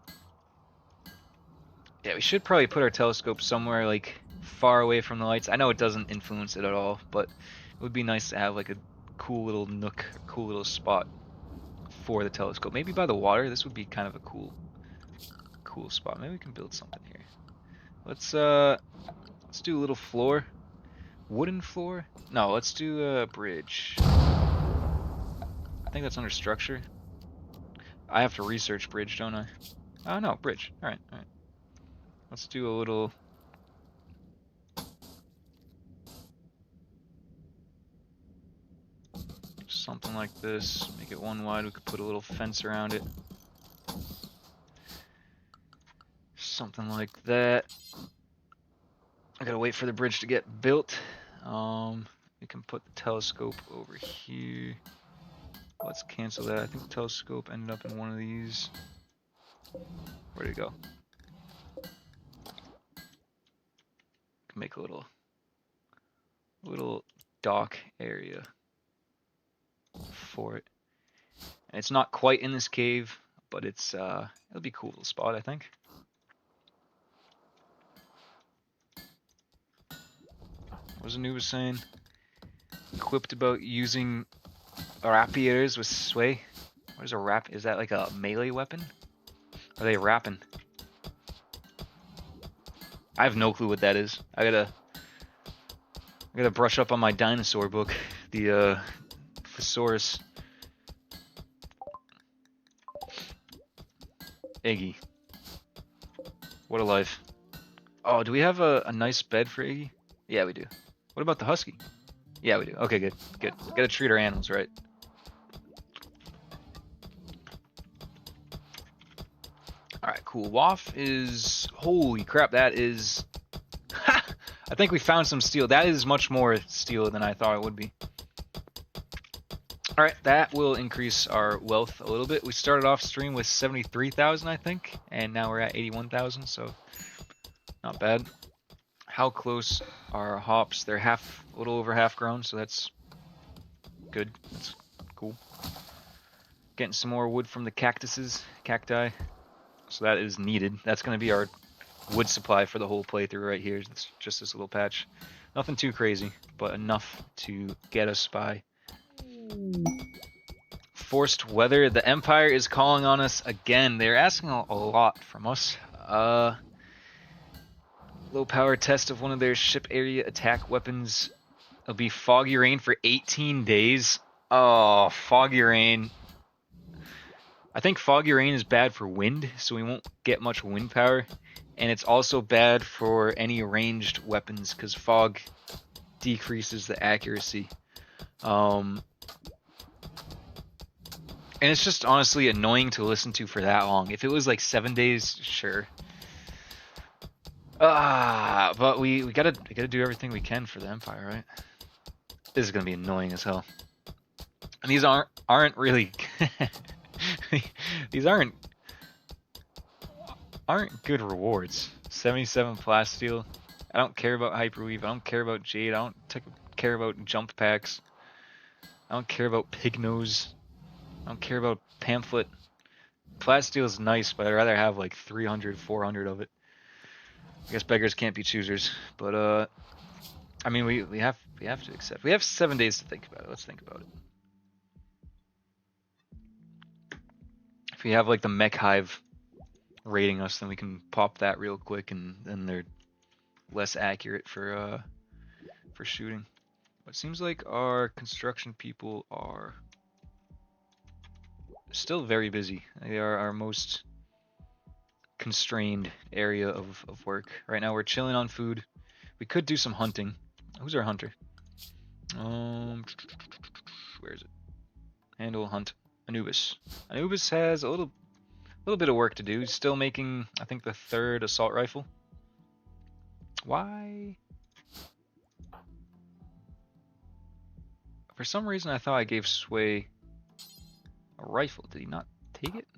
yeah, we should probably put our telescope somewhere like far away from the lights. I know it doesn't influence it at all, but it would be nice to have like a cool little nook, a cool little spot for the telescope. Maybe by the water. This would be kind of a cool spot. Maybe we can build something here. Let's do a little floor. Wooden floor? No, let's do a bridge. I think that's under structure. I have to research bridge, don't I? Oh no, bridge. Alright. Let's do a little... something like this. Make it 1 wide. We could put a little fence around it. Something like that. I gotta wait for the bridge to get built. We can put the telescope over here. Let's cancel that. I think the telescope ended up in one of these. Where'd it go? Can make a little dock area for it. And it's not quite in this cave, but it's it'll be a cool little spot, I think. What was Anu saying? Equipped about using rapiers with sway. What is a rap? Is that like a melee weapon? Are they rapping? I have no clue what that is. I gotta brush up on my dinosaur book, the thesaurus. Iggy. What a life. Oh, do we have a nice bed for Iggy? Yeah, we do. What about the husky? Yeah, we do. Okay, good. Gotta treat our animals right. Alright, cool. Waff is... holy crap, that is... Ha! I think we found some steel. That is much more steel than I thought it would be. Alright, that will increase our wealth a little bit. We started off stream with 73,000, I think, and now we're at 81,000, so not bad. How close are hops? They're a little over half grown, so that's good. That's cool. Getting some more wood from the cacti. So that is needed. That's going to be our wood supply for the whole playthrough right here. It's just this little patch. Nothing too crazy, but enough to get us by. Forced weather. The Empire is calling on us again. They're asking a lot from us. Low power test of one of their ship area attack weapons. It'll be foggy rain for 18 days. Oh, foggy rain. I think foggy rain is bad for wind, so we won't get much wind power. And it's also bad for any ranged weapons because fog decreases the accuracy. And it's just honestly annoying to listen to for that long. If it was like 7 days, sure. But we gotta do everything we can for the Empire, right? This is gonna be annoying as hell. And these aren't really these aren't good rewards. 77 plasteel. I don't care about hyperweave. I don't care about jade. I don't care about jump packs. I don't care about pig nose. I don't care about pamphlet. Plasteel is nice, but I'd rather have like 300, 400 of it. I guess beggars can't be choosers, but I mean we have to accept. We have 7 days to think about it. Let's think about it. If we have like the mech hive raiding us, then we can pop that real quick, and then they're less accurate for shooting. But it seems like our construction people are still very busy. They are our most constrained area of work. Right now we're chilling on food. We could do some hunting. Who's our hunter? Where is it? Handle hunt. Anubis. Anubis has a little bit of work to do. He's still making, I think, the 3rd assault rifle. Why? For some reason I thought I gave Sway a rifle. Did he not take it?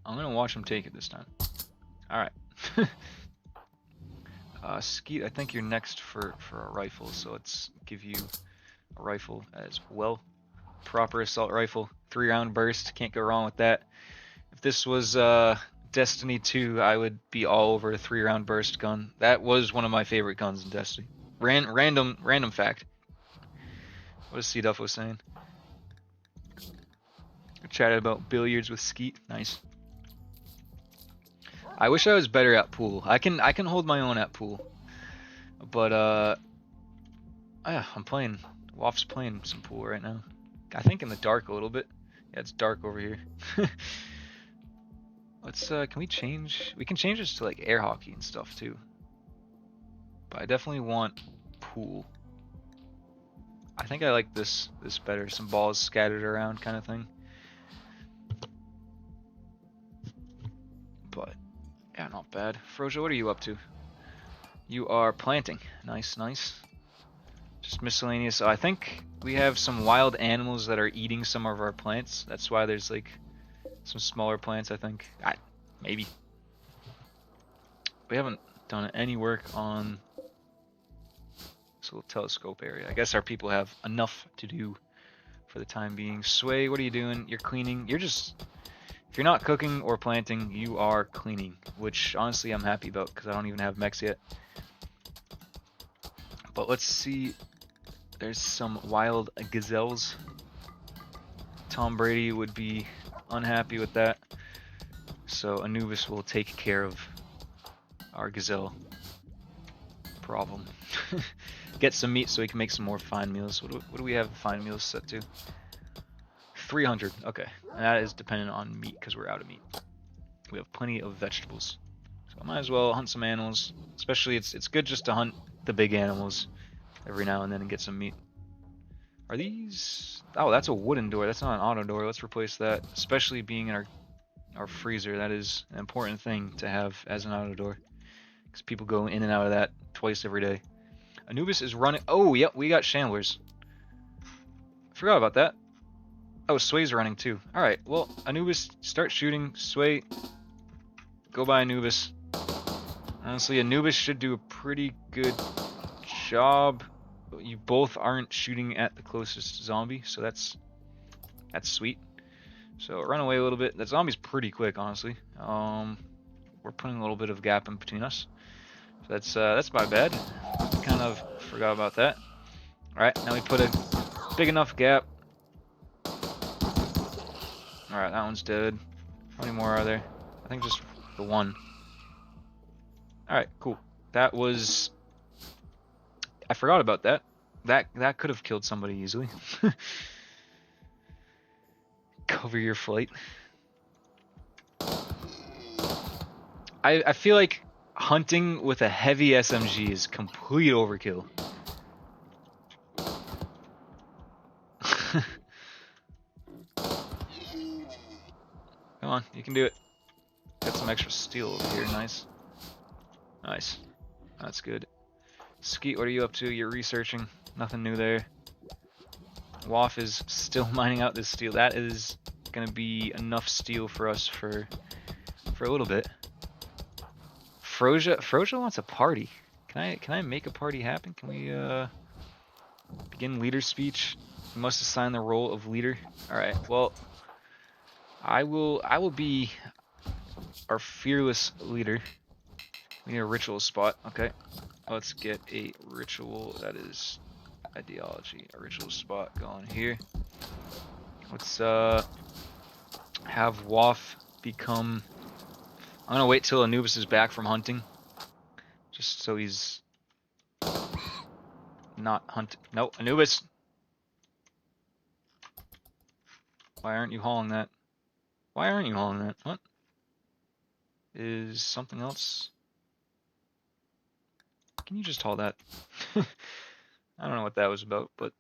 I'm gonna watch him take it this time. Alright. Skeet, I think you're next for a rifle, so let's give you a rifle as well. Proper assault rifle, 3-round burst, can't go wrong with that. If this was Destiny 2, I would be all over a 3-round burst gun. That was one of my favorite guns in Destiny. Random fact. What is C-Duff was saying? I chatted about billiards with Skeet. Nice. I wish I was better at pool. I can hold my own at pool. But I'm playing. Waff's playing some pool right now. I think in the dark a little bit. Yeah, it's dark over here. Let's can we change? We can change this to like air hockey and stuff too. But I definitely want pool. I think I like this better. Some balls scattered around kind of thing. But yeah, not bad. Froja, what are you up to? You are planting. Nice, nice. Just miscellaneous. I think we have some wild animals that are eating some of our plants. That's why there's like some smaller plants, I think. Maybe. We haven't done any work on this little telescope area. I guess our people have enough to do for the time being. Sway, what are you doing? You're cleaning. You're just... If you're not cooking or planting, you are cleaning, which honestly I'm happy about because I don't even have mechs yet. But let's see. There's some wild gazelles. Tom Brady would be unhappy with that. So Anubis will take care of our gazelle problem. Get some meat so we can make some more fine meals. What do we have fine meals set to? 300. Okay, and that is dependent on meat because we're out of meat. We have plenty of vegetables, so I might as well hunt some animals. Especially, it's good just to hunt the big animals every now and then and get some meat. Are these? Oh, that's a wooden door. That's not an auto door. Let's replace that. Especially being in our freezer, that is an important thing to have as an auto door because people go in and out of that twice every day. Anubis is running. Oh, yep, we got shamblers. Forgot about that. Oh, Sway's running too. Alright, well, Anubis, start shooting. Sway, go by Anubis. Honestly, Anubis should do a pretty good job. You both aren't shooting at the closest zombie, so that's sweet. So run away a little bit. That zombie's pretty quick, honestly. We're putting a little bit of gap in between us. So that's my bad. Kind of forgot about that. Alright, now we put a big enough gap. Alright, that one's dead. How many more are there? I think just the one. Alright, cool. That was... I forgot about that. That could have killed somebody easily. Cover your flight. I feel like hunting with a heavy SMG is complete overkill. Come on, you can do it. Got some extra steel over here. Nice. Nice. That's good. Skeet, what are you up to? You're researching. Nothing new there. Waff is still mining out this steel. That is gonna be enough steel for us for a little bit. Froja wants a party. Can I make a party happen? Can we begin leader speech? We must assign the role of leader. All right. Well, I will be our fearless leader. We need a ritual spot. Okay. Let's get a ritual. That is ideology. A ritual spot going here. Let's have Waff become. I'm gonna wait till Anubis is back from hunting, just so he's not hunting. No, Anubis. Why aren't you hauling that? Why aren't you hauling that? What? Is something else? Can you just haul that? I don't know what that was about, but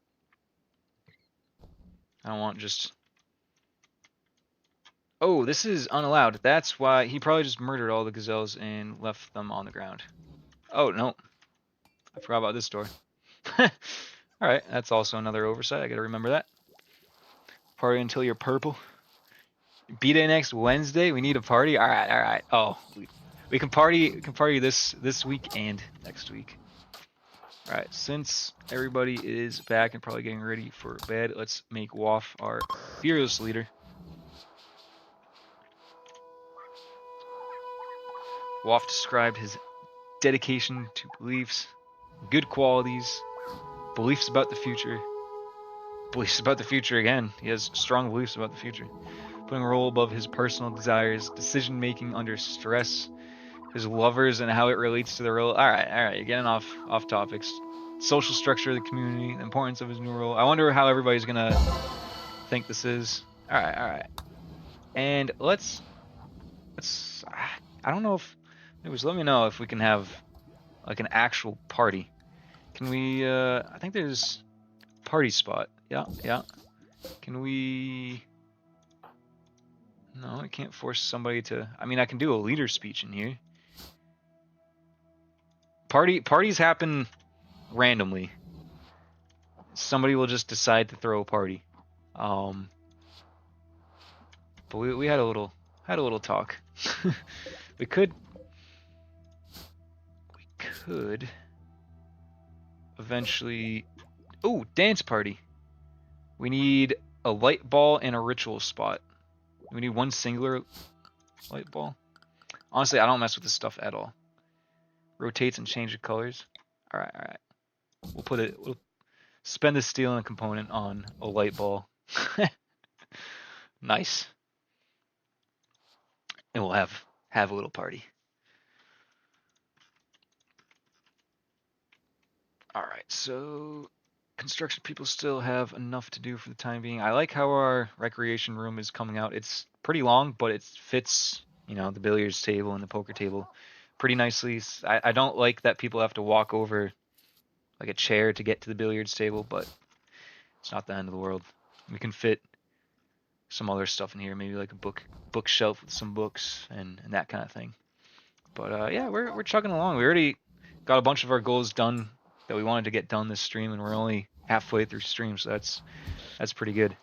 I don't want just. Oh, this is unallowed. That's why he probably just murdered all the gazelles and left them on the ground. Oh, no. I forgot about this door. Alright, that's also another oversight. I gotta remember that. Party until you're purple. B-Day next Wednesday? We need a party? Alright, alright. Oh, we can party this week and next week. Alright, since everybody is back and probably getting ready for bed, let's make Waff our fearless leader. Waff described his dedication to beliefs, good qualities, beliefs about the future. Beliefs about the future again. He has strong beliefs about the future. Putting a role above his personal desires, decision making under stress, his lovers and how it relates to the role. Alright, you're getting off topics. Social structure of the community, the importance of his new role. I wonder how everybody's gonna think this is. Alright. And let's I don't know if let me know if we can have like an actual party. Can we I think there's party spot. Yeah. Can we No, I can't force somebody to. I mean, I can do a leader speech in here. Parties happen randomly. Somebody will just decide to throw a party. But we had a little talk. we could eventually. Oh, dance party. We need a light ball and a ritual spot. We need one singular light ball. Honestly, I don't mess with this stuff at all. Rotates and change the colors. Alright. We'll spend the steel and a component on a light ball. Nice. And we'll have a little party. Alright, so construction people still have enough to do for the time being. I like how our recreation room is coming out. It's pretty long, but it fits, the billiards table and the poker table pretty nicely. I don't like that people have to walk over like a chair to get to the billiards table, but it's not the end of the world. We can fit some other stuff in here, maybe like a bookshelf with some books and that kind of thing. But yeah, we're chugging along. We already got a bunch of our goals done that we wanted to get done this stream, and we're only halfway through stream, so that's pretty good.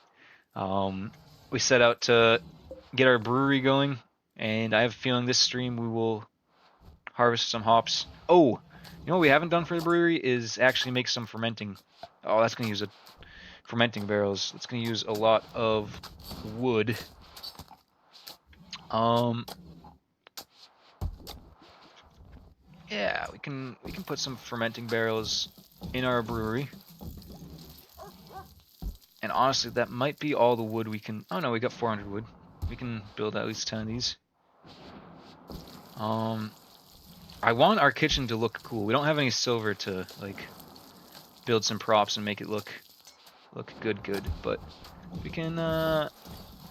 We set out to get our brewery going, and I have a feeling this stream we will harvest some hops. Oh, what we haven't done for the brewery is actually make some fermenting. Oh, that's gonna use fermenting barrels. It's gonna use a lot of wood. Yeah, we can put some fermenting barrels in our brewery. And honestly, that might be all the wood we can. Oh no, we got 400 wood. We can build at least 10 of these. I want our kitchen to look cool. We don't have any silver to like build some props and make it look good, but we can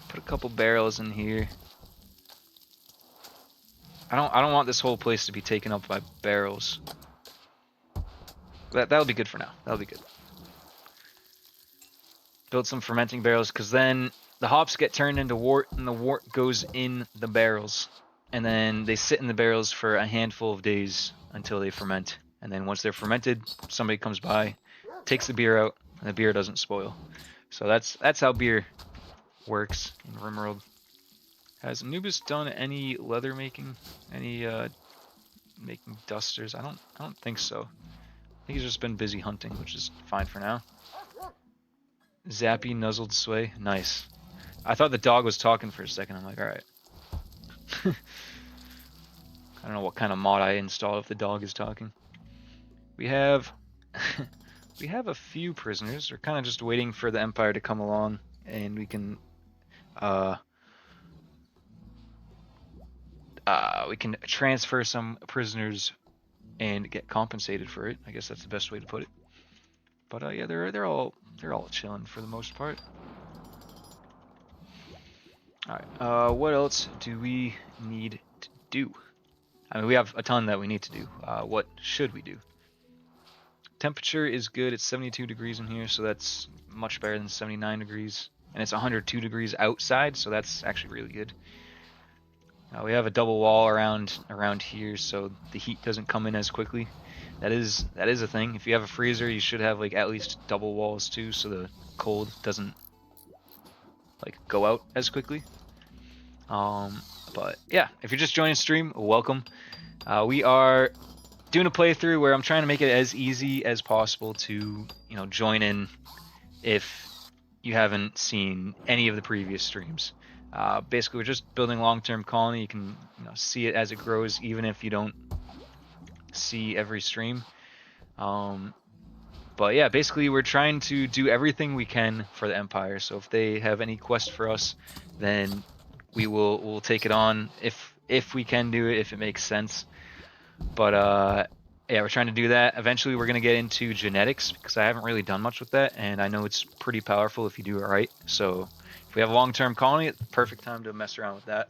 put a couple barrels in here. I don't want this whole place to be taken up by barrels. That'll be good for now. That'll be good. Build some fermenting barrels, because then the hops get turned into wort, and the wort goes in the barrels. And then they sit in the barrels for a handful of days until they ferment. And then once they're fermented, somebody comes by, takes the beer out, and the beer doesn't spoil. So that's how beer works in Rimworld. Has Anubis done any leather making? Any making dusters? I don't think so. I think he's just been busy hunting, which is fine for now. Zappy nuzzled sway. Nice. I thought the dog was talking for a second. I'm like, alright. I don't know what kind of mod I installed if the dog is talking. We have we have a few prisoners. We're kind of just waiting for the Empire to come along, and we can transfer some prisoners and get compensated for it. I guess that's the best way to put it. But yeah, they're all chilling for the most part. All right. What else do we need to do? I mean, we have a ton that we need to do. What should we do? Temperature is good. It's 72 degrees in here, so that's much better than 79 degrees. And it's 102 degrees outside, so that's actually really good. We have a double wall around here, so the heat doesn't come in as quickly. That is a thing. If you have a freezer, you should have like at least double walls too, so the cold doesn't like go out as quickly. But yeah, if you're just joining stream, welcome. We are doing a playthrough where I'm trying to make it as easy as possible to, join in if you haven't seen any of the previous streams. Basically, we're just building long-term colony. You can see it as it grows, even if you don't see every stream. But yeah, basically, we're trying to do everything we can for the Empire. So if they have any quest for us, then we'll take it on if we can do it, if it makes sense. But yeah, we're trying to do that. Eventually, we're gonna get into genetics because I haven't really done much with that, and I know it's pretty powerful if you do it right. So if we have a long-term colony, it's the perfect time to mess around with that.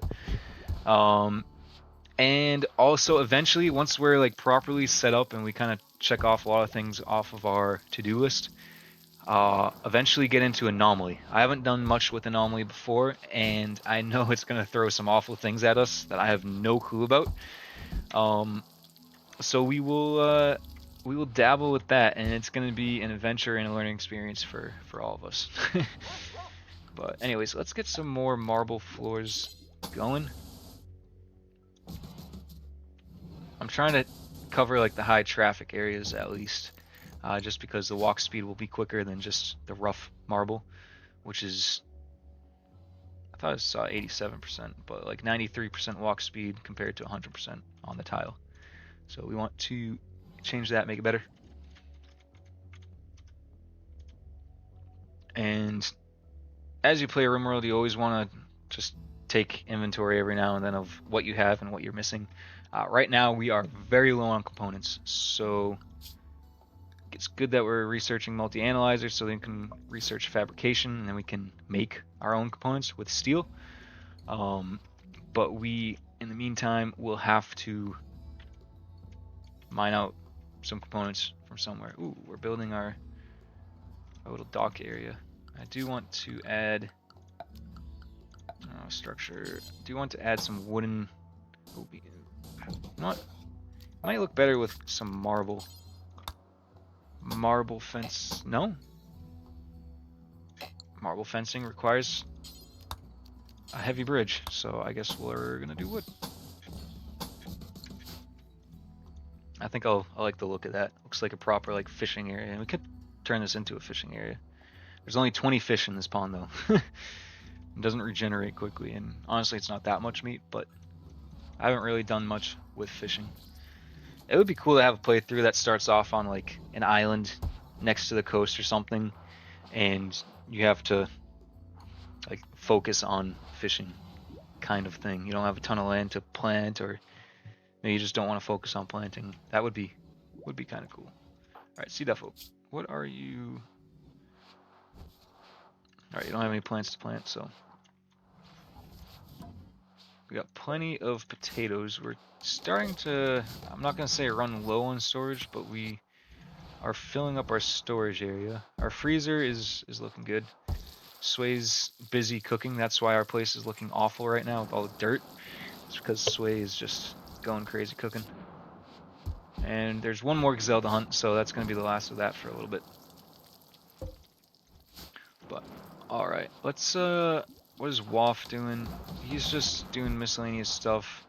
And also eventually, once we're like properly set up and we kind of check off a lot of things off of our to-do list, eventually get into anomaly. I haven't done much with anomaly before, and I know it's gonna throw some awful things at us that I have no clue about. So we will dabble with that, and it's gonna be an adventure and a learning experience for all of us. But anyways, let's get some more marble floors going. I'm trying to cover like the high traffic areas at least, just because the walk speed will be quicker than just the rough marble, which is, I thought I saw 87%, but like 93% walk speed compared to 100% on the tile. So we want to change that, make it better. And as you play Rimworld, you always want to just take inventory every now and then of what you have and what you're missing. Right now, we are very low on components, so it's good that we're researching multi-analyzers so they can research fabrication, and then we can make our own components with steel. But we, in the meantime, will have to mine out some components from somewhere. Ooh, we're building our little dock area. I do want to add structure. I do want to add some wooden. Oh, you know what? Might look better with some marble. Marble fence. No. Marble fencing requires a heavy bridge, so I guess we're gonna do wood. I think I'll like the look of that. Looks like a proper like fishing area, and we could turn this into a fishing area. There's only 20 fish in this pond though. It doesn't regenerate quickly, and honestly it's not that much meat, but I haven't really done much with fishing. It would be cool to have a playthrough that starts off on like an island next to the coast or something, and you have to like focus on fishing kind of thing. You don't have a ton of land to plant, or maybe you just don't want to focus on planting. That would be kind of cool. Alright, Sea Duffo, what are you? Alright, you don't have any plants to plant, so We got plenty of potatoes. We're starting to, I'm not going to say run low on storage, but we are filling up our storage area. Our freezer is looking good. Sway's busy cooking. That's why our place is looking awful right now with all the dirt. It's because Sway is just going crazy cooking. And there's one more gazelle to hunt, so that's going to be the last of that for a little bit. But, alright. Let's, what is Waff doing? He's just doing miscellaneous stuff.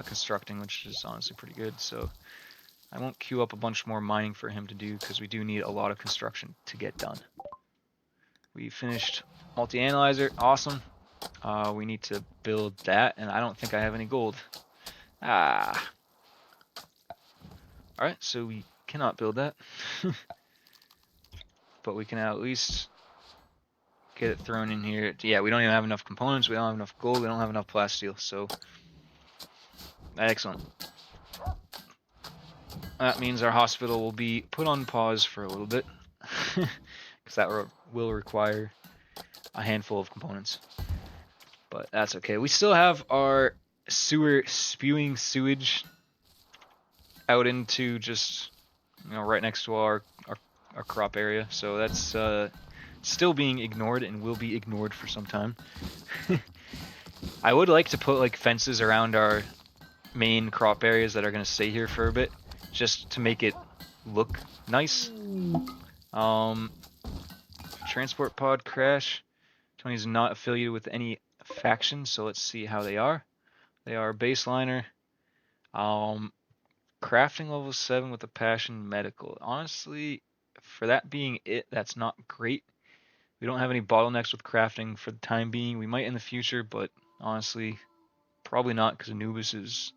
Constructing, which is honestly pretty good, so I won't queue up a bunch more mining for him to do, because we do need a lot of construction to get done. We finished multi-analyzer, awesome. We need to build that, and I don't think I have any gold. Alright, so we cannot build that. But we can at least get it thrown in here. Yeah, we don't even have enough components, we don't have enough gold, we don't have enough plasteel, so excellent. That means our hospital will be put on pause for a little bit, because that will require a handful of components. But that's okay. We still have our sewer spewing sewage out into just, right next to our crop area. So that's still being ignored and will be ignored for some time. I would like to put like fences around our main crop areas that are going to stay here for a bit, just to make it look nice. Transport pod crash. Tony's not affiliated with any faction, so let's see how they are. They are baseliner. Crafting level 7 with a passion medical. Honestly, for that being it, that's not great. We don't have any bottlenecks with crafting for the time being. We might in the future, but honestly, probably not, because Anubis is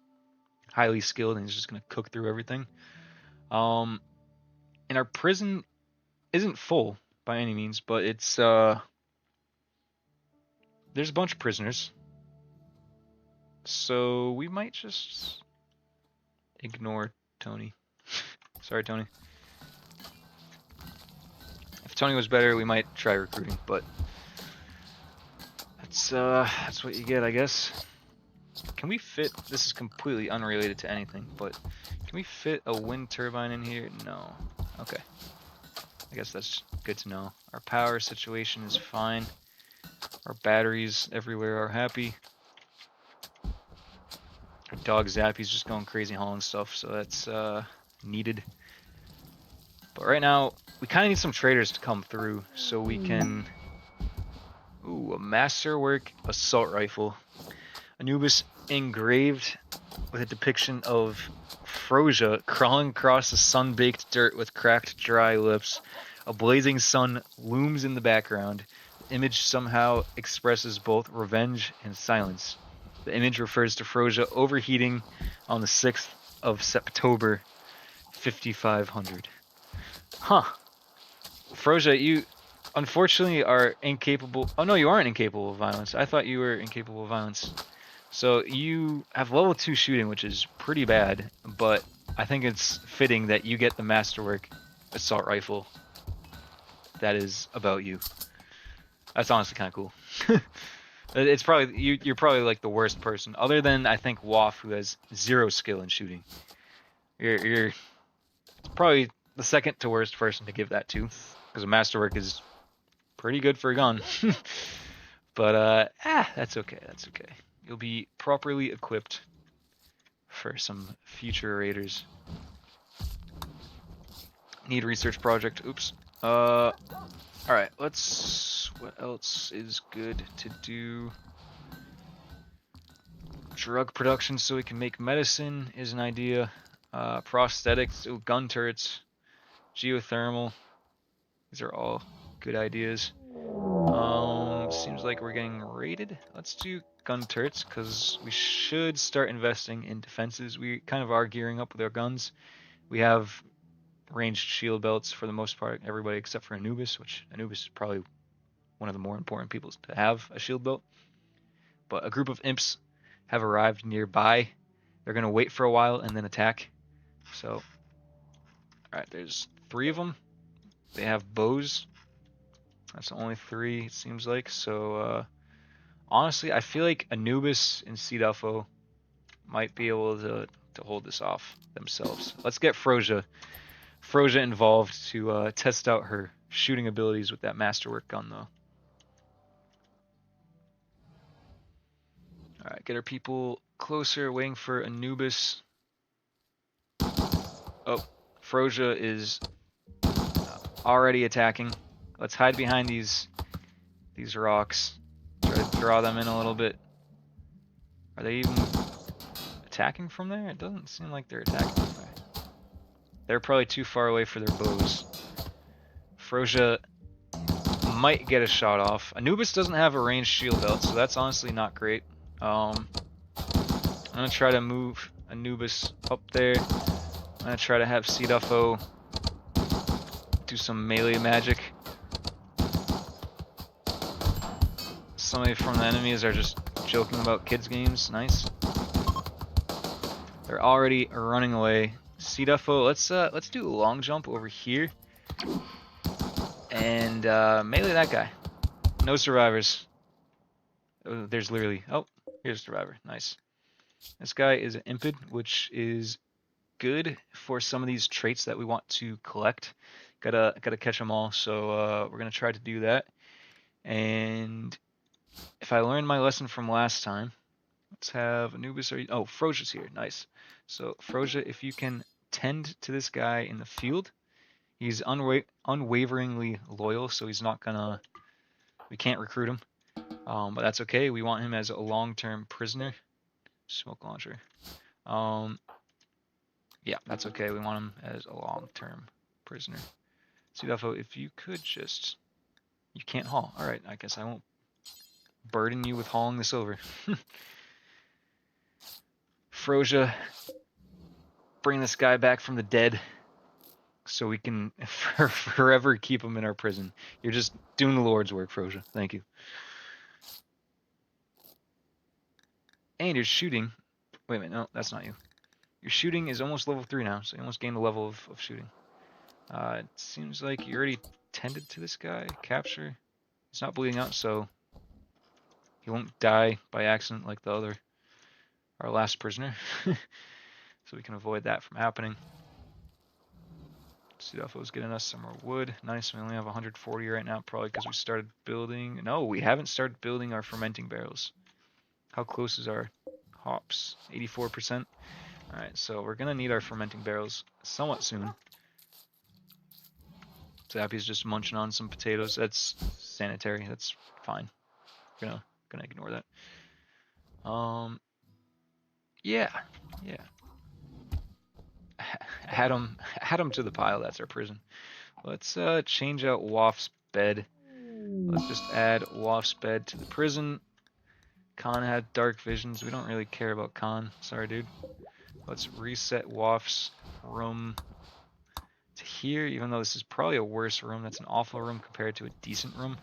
highly skilled and he's just going to cook through everything. And our prison isn't full by any means, but it's there's a bunch of prisoners, so we might just ignore Tony. Sorry, Tony. If Tony was better, we might try recruiting, but that's what you get, I guess. Can we fit, this is completely unrelated to anything, but can we fit a wind turbine in here? No. Okay. I guess that's good to know. Our power situation is fine. Our batteries everywhere are happy. Our dog Zappy's just going crazy hauling stuff, so that's needed. But right now, we kind of need some traders to come through so we can... Ooh, a masterwork assault rifle. Anubis engraved with a depiction of Frosia crawling across the sun-baked dirt with cracked, dry lips. A blazing sun looms in the background. The image somehow expresses both revenge and silence. The image refers to Frosia overheating on the 6th of September, 5500. Huh. Frosia, you unfortunately are incapable... Oh no, you aren't incapable of violence. I thought you were incapable of violence. So you have level 2 shooting, which is pretty bad, but I think it's fitting that you get the masterwork assault rifle that is about you. That's honestly kind of cool. It's probably you're probably like the worst person, other than I think Waff, who has 0 skill in shooting. You're probably the second to worst person to give that to, because a masterwork is pretty good for a gun. But that's okay. That's okay. You'll be properly equipped for some future raiders. Need research project. Oops. Alright, let's... What else is good to do? Drug production so we can make medicine is an idea. Prosthetics. Ooh, gun turrets. Geothermal. These are all good ideas. Seems like we're getting raided. Let's do gun turrets, because we should start investing in defenses. We kind of are gearing up with our guns. We have ranged shield belts for the most part, everybody except for Anubis, which Anubis is probably one of the more important people to have a shield belt. But a group of imps have arrived nearby. They're going to wait for a while and then attack. So, alright, there's 3 of them. They have bows. That's only 3, it seems like. So, Honestly, I feel like Anubis and Cdufo might be able to hold this off themselves. Let's get Froja involved to test out her shooting abilities with that masterwork gun, though. All right, get our people closer, waiting for Anubis. Oh, Froja is already attacking. Let's hide behind these rocks. Try to draw them in a little bit. Are they even attacking from there? It doesn't seem like they're attacking from there. They're probably too far away for their bows. Froja might get a shot off. Anubis doesn't have a ranged shield belt, so that's honestly not great. I'm gonna try to move Anubis up there. I'm gonna try to have Cdufo do some melee magic. Somebody from the enemies are just joking about kids games. Nice. They're already running away. Cdufo, let's do a long jump over here and melee that guy. No survivors. Oh, there's literally here's a survivor. Nice. This guy is an impid, which is good for some of these traits that we want to collect. Gotta catch them all. So we're gonna try to do that. And if I learned my lesson from last time, let's have Anubis. Oh, Froja's here. Nice. So Froja, if you can tend to this guy in the field, he's unwaveringly loyal, so he's not gonna. We can't recruit him, but that's okay. We want him as a long-term prisoner. Smoke launcher. Yeah, that's okay. We want him as a long-term prisoner. Cdufo, if you could just. You can't haul. Alright, I guess I won't burden you with hauling this over. Froja, bring this guy back from the dead so we can forever keep him in our prison. You're just doing the Lord's work, Froja. Thank you. And you're shooting. Wait a minute, no, that's not you. Your shooting is almost level 3 now, so you almost gained a level of shooting. It seems like you already tended to this guy. Capture. He's not bleeding out, so he won't die by accident like our last prisoner. So we can avoid that from happening. Cdufo's getting us some more wood. Nice, we only have 140 right now, probably because we started building. No, we haven't started building our fermenting barrels. How close is our hops? 84%. Alright, so we're gonna need our fermenting barrels somewhat soon. Zappy's just munching on some potatoes. That's sanitary. That's fine. Gonna ignore that. Yeah. Add him to the pile. That's our prison. Let's change out Waff's bed. Let's just add Waff's bed to the prison. Khan had dark visions. We don't really care about Khan. Sorry, dude. Let's reset Waff's room to here, even though this is probably a worse room. That's an awful room compared to a decent room.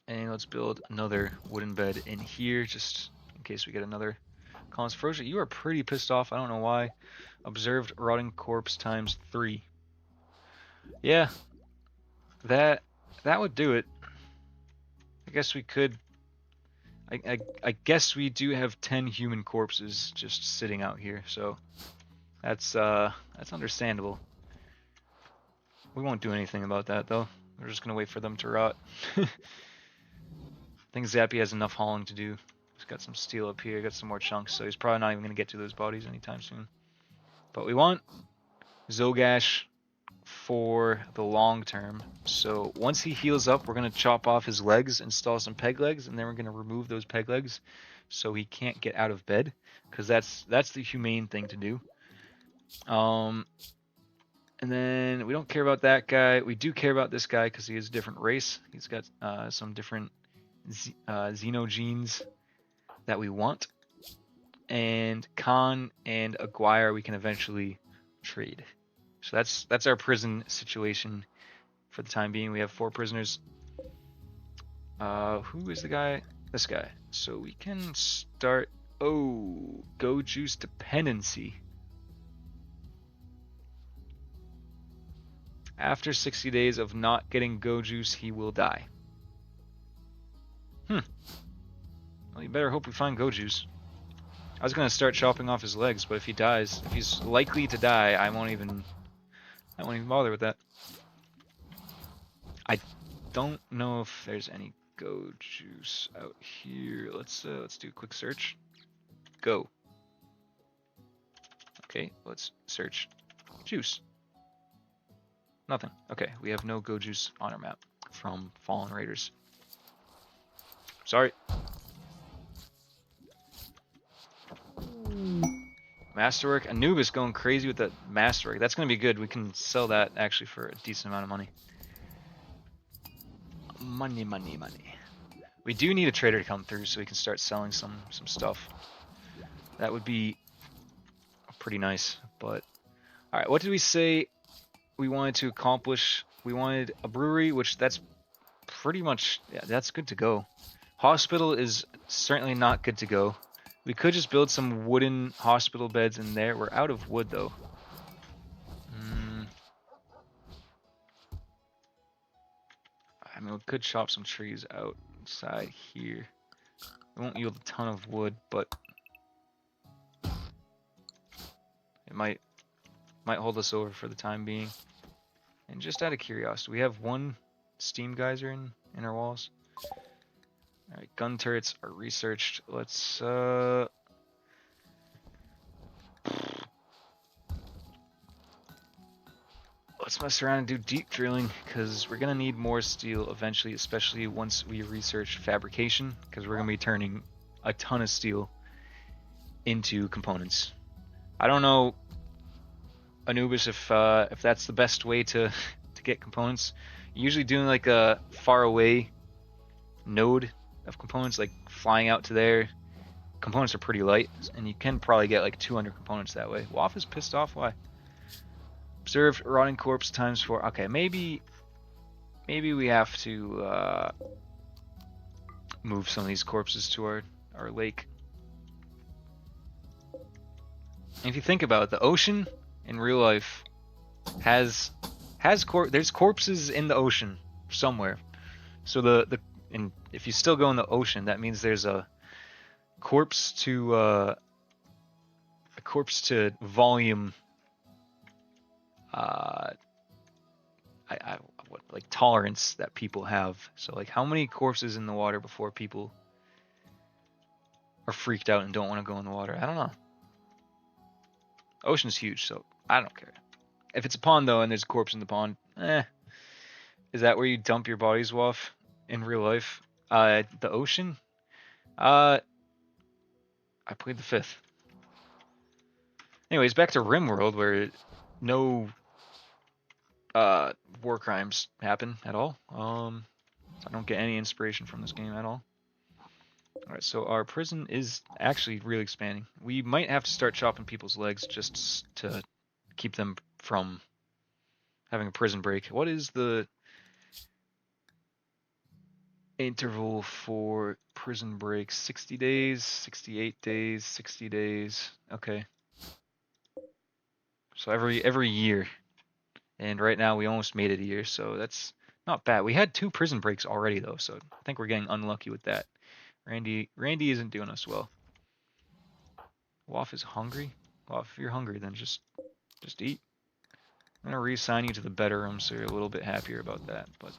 And let's build another wooden bed in here, just in case we get another colonist. Froja, you are pretty pissed off. I don't know why. Observed rotting corpse times 3. Yeah, that would do it. I guess we could. I guess we do have 10 human corpses just sitting out here, so that's understandable. We won't do anything about that though. We're just gonna wait for them to rot. I think Zappy has enough hauling to do. He's got some steel up here, got some more chunks, so he's probably not even gonna get to those bodies anytime soon. But we want Zogash for the long term. So once he heals up, we're gonna chop off his legs, install some peg legs, and then we're gonna remove those peg legs so he can't get out of bed, because that's the humane thing to do. And then we don't care about that guy. We do care about this guy because he is a different race. He's got some different xenogenes that we want. And Khan and Aguirre we can eventually trade. So that's our prison situation for the time being. We have 4 prisoners. Who is the guy? This guy. So we can start. Oh, Go Juice dependency. After 60 days of not getting Go Juice, he will die. Well, you better hope we find Goju's. I was gonna start chopping off his legs, but if he dies, if he's likely to die, I won't even bother with that. I don't know if there's any Goju's out here. Let's do a quick search. Go. Okay, let's search juice. Nothing. Okay, we have no Goju's on our map from Fallen Raiders. Sorry. Masterwork. Anubis going crazy with the masterwork. That's going to be good. We can sell that actually for a decent amount of money. Money, money, money. We do need a trader to come through so we can start selling some stuff. That would be pretty nice. But all right, what did we say we wanted to accomplish? We wanted a brewery, which that's pretty much, yeah, that's good to go. Hospital is certainly not good to go. We could just build some wooden hospital beds in there. We're out of wood though. I mean, we could chop some trees outside here. It won't yield a ton of wood, but it might hold us over for the time being. And just out of curiosity, we have one steam geyser in our walls. Alright, gun turrets are researched. Let's mess around and do deep drilling, because we're gonna need more steel eventually, especially once we research fabrication, because we're gonna be turning a ton of steel into components. I don't know, Anubis, if that's the best way to get components. Usually doing like a far away node of components, like flying out to there. Components are pretty light, and you can probably get like 200 components that way. Waff is pissed off. Why? Observed rotting corpse times 4. Okay, maybe we have to move some of these corpses to our lake. And if you think about it, the ocean in real life has there's corpses in the ocean somewhere. So and if you still go in the ocean, that means there's a corpse to volume like tolerance that people have. So like, how many corpses in the water before people are freaked out and don't want to go in the water? I don't know. Ocean's huge, so I don't care. If it's a pond though and there's a corpse in the pond, is that where you dump your bodies off in real life? The ocean? I played the 5th. Anyways, back to Rimworld, where no war crimes happen at all. I don't get any inspiration from this game at all. Alright, so our prison is actually really expanding. We might have to start chopping people's legs just to keep them from having a prison break. What is the interval for prison break? 60 days, 68 days, 60 days. Okay. So every year. And right now we almost made it a year, so that's not bad. We had 2 prison breaks already though, so I think we're getting unlucky with that. Randy isn't doing us well. Waff is hungry? Waff, if you're hungry, then just eat. I'm gonna reassign you to the better room so you're a little bit happier about that, but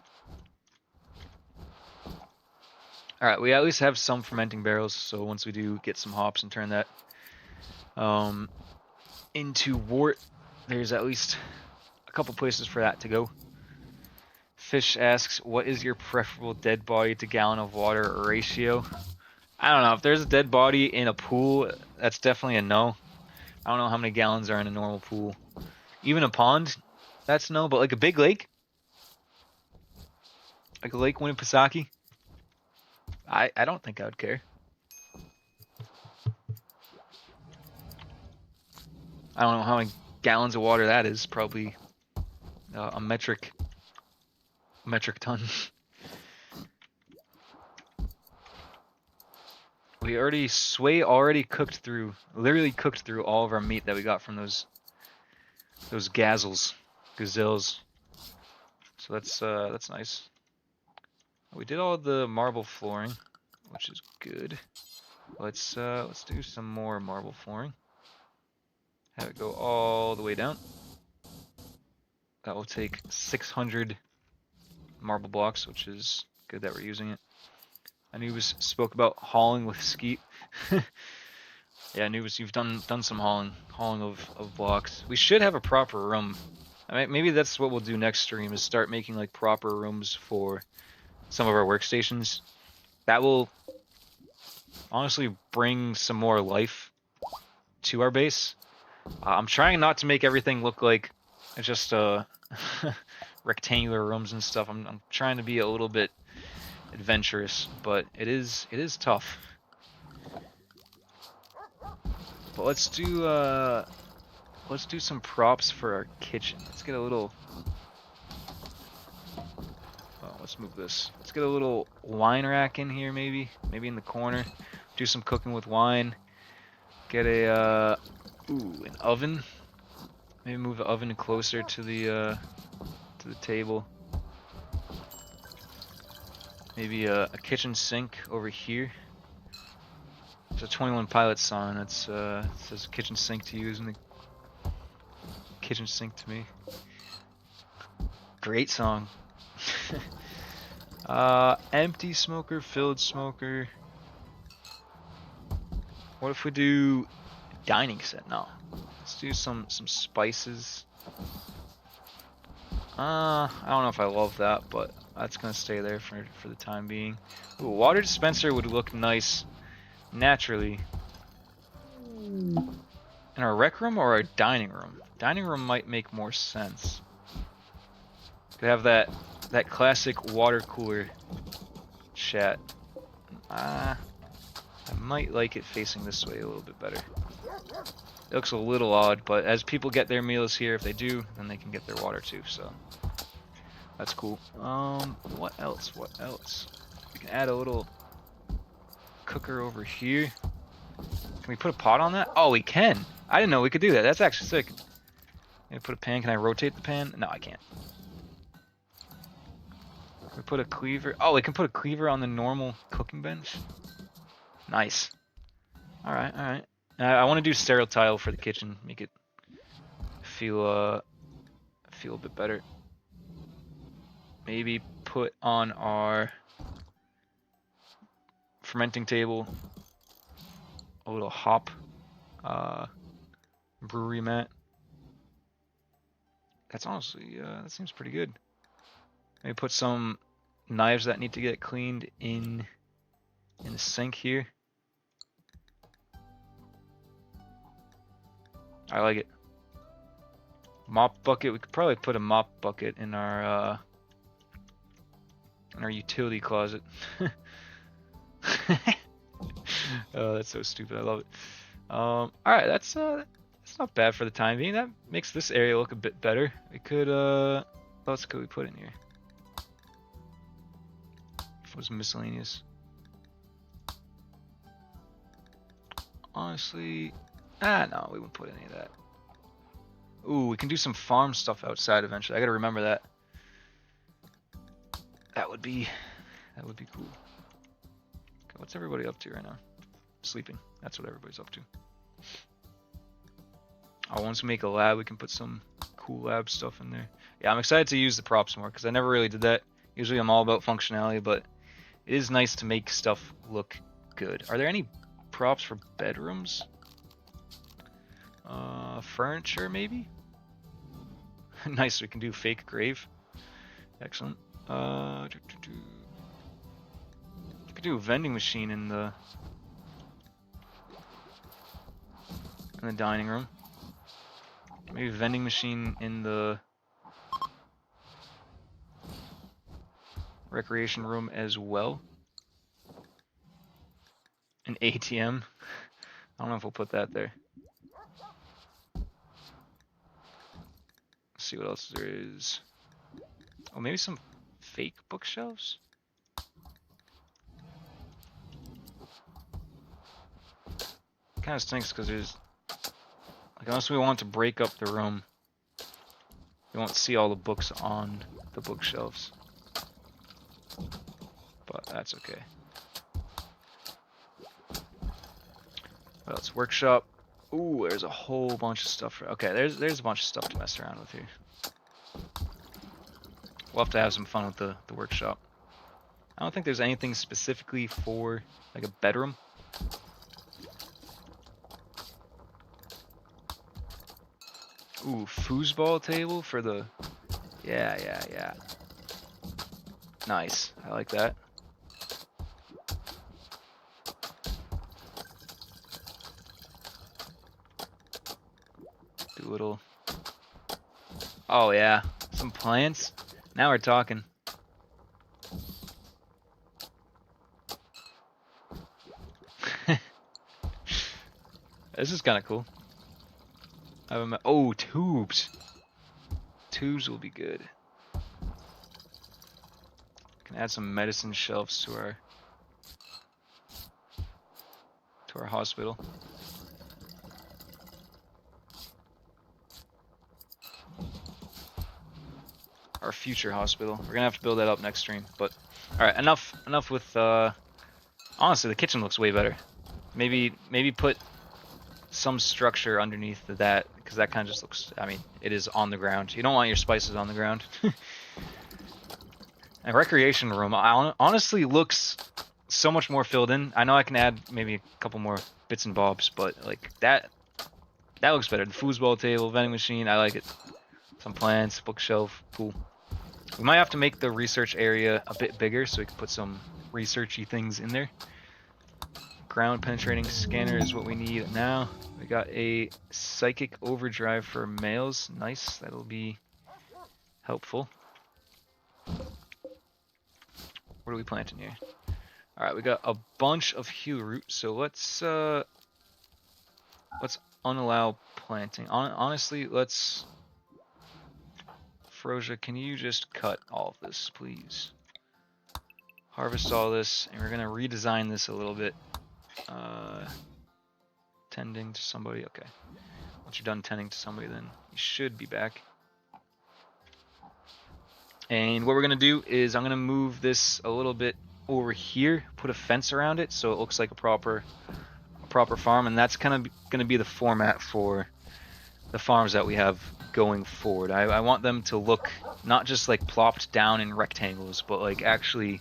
alright, we at least have some fermenting barrels, so once we do get some hops and turn that into wort, there's at least a couple places for that to go. Fish asks, what is your preferable dead body to gallon of water ratio? I don't know. If there's a dead body in a pool, that's definitely a no. I don't know how many gallons are in a normal pool. Even a pond, that's no. But like a big lake, like a Lake Winnipesaukee, I don't think I would care. I don't know how many gallons of water that is. Probably a metric ton. Sway already cooked through, literally cooked through all of our meat that we got from those gazelles. So that's nice. We did all the marble flooring. which is good. Let's do some more marble flooring. Have it go all the way down. That will take 600 marble blocks, which is good that we're using it. Anubis spoke about hauling with skeet. Yeah, Anubis, you've done some hauling of blocks. We should have a proper room. I mean, maybe that's what we'll do next stream, is start making like proper rooms for some of our workstations. That will honestly bring some more life to our base. I'm trying not to make everything look like just rectangular rooms and stuff. I'm trying to be a little bit adventurous, but it is tough. But let's do some props for our kitchen. Let's get a little. Oh, let's move this. Let's get a little wine rack in here, maybe in the corner. Do some cooking with wine. Get a an oven. Maybe move the oven closer to the table. Maybe a kitchen sink over here. It's a 21 Pilots song. It says kitchen sink to use, and the kitchen sink to me. Great song. Empty smoker, filled smoker. What if we do dining set? No. Let's do some spices. I don't know if I love that, but that's gonna stay there for the time being. Ooh, water dispenser would look nice naturally in our rec room or our dining room. Dining room might make more sense. Could have that classic water cooler chat. I might like it facing this way a little bit better. It looks a little odd, but as people get their meals here, if they do, then they can get their water too, so that's cool. What else? We can add a little cooker over here. Can we put a pot on that? Oh, we can! I didn't know we could do that. That's actually sick. Can I put a pan? Can I rotate the pan? No, I can't. Can we put a cleaver? Oh, we can put a cleaver on the normal cooking bench? Nice. Alright. I want to do sterile tile for the kitchen. Make it feel a bit better. Maybe put on our fermenting table a little hop brewery mat. That's honestly, that seems pretty good. Maybe put some knives that need to get cleaned in the sink here. I like it. Mop bucket. We could probably put a mop bucket in our utility closet. Oh, that's so stupid. I love it. All right, that's not bad for the time being. That makes this area look a bit better. We could what else could we put in here? If it was miscellaneous. Honestly, no, we wouldn't put any of that. Ooh, we can do some farm stuff outside eventually. I gotta remember that. That would be cool. Okay, what's everybody up to right now? Sleeping. That's what everybody's up to. Oh, once we make a lab, we can put some cool lab stuff in there. Yeah, I'm excited to use the props more because I never really did that. Usually I'm all about functionality, but it is nice to make stuff look good. Are there any props for bedrooms? Furniture maybe? Nice, we can do fake grave. Excellent. We could do a vending machine in the dining room. Maybe a vending machine in the recreation room as well. An ATM. I don't know if we'll put that there. Let's see what else there is. Oh, maybe some fake bookshelves? Kind of stinks because there's, like, unless we want to break up the room, we won't see all the books on the bookshelves. But that's okay. What else? Workshop. Ooh, there's a whole bunch of stuff. Okay, there's a bunch of stuff to mess around with here. We'll have to have some fun with the workshop. I don't think there's anything specifically for like a bedroom. Ooh, foosball table for the... Yeah. Nice. I like that. Do a little... Oh, yeah. Some plants. Now we're talking. This is kind of cool. Oh, tubes. Tubes will be good. Can add some medicine shelves to our hospital. Our future hospital. We're gonna have to build that up next stream. But all right, enough with. Honestly, the kitchen looks way better. Maybe put some structure underneath that, because that kind of just looks. I mean, it is on the ground. You don't want your spices on the ground. And recreation room honestly looks so much more filled in. I know I can add maybe a couple more bits and bobs, but like that looks better. The foosball table, vending machine, I like it. Some plants, bookshelf, cool. We might have to make the research area a bit bigger so we can put some researchy things in there. Ground penetrating scanner is what we need now. We got a psychic overdrive for males. Nice, that'll be helpful. What are we planting here? Alright, we got a bunch of hue root, so let's unallow planting. Honestly, let's... Frosia, can you just cut all of this, please? Harvest all this, and we're gonna redesign this a little bit. Tending to somebody, okay. Once you're done tending to somebody, then you should be back. And what we're gonna do is I'm gonna move this a little bit over here, put a fence around it so it looks like a proper farm, and that's kind of gonna be the format for the farms that we have going forward. I want them to look not just like plopped down in rectangles, but like actually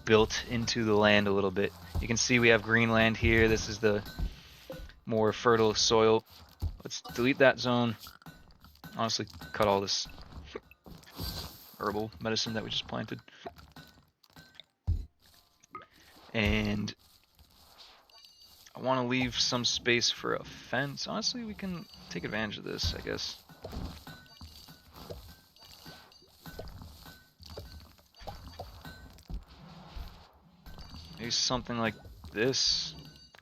built into the land a little bit. You can see we have green land here. This is the more fertile soil. Let's delete that zone. Honestly, cut all this herbal medicine that we just planted. And I want to leave some space for a fence. Honestly, we can take advantage of this, I guess. Maybe something like this.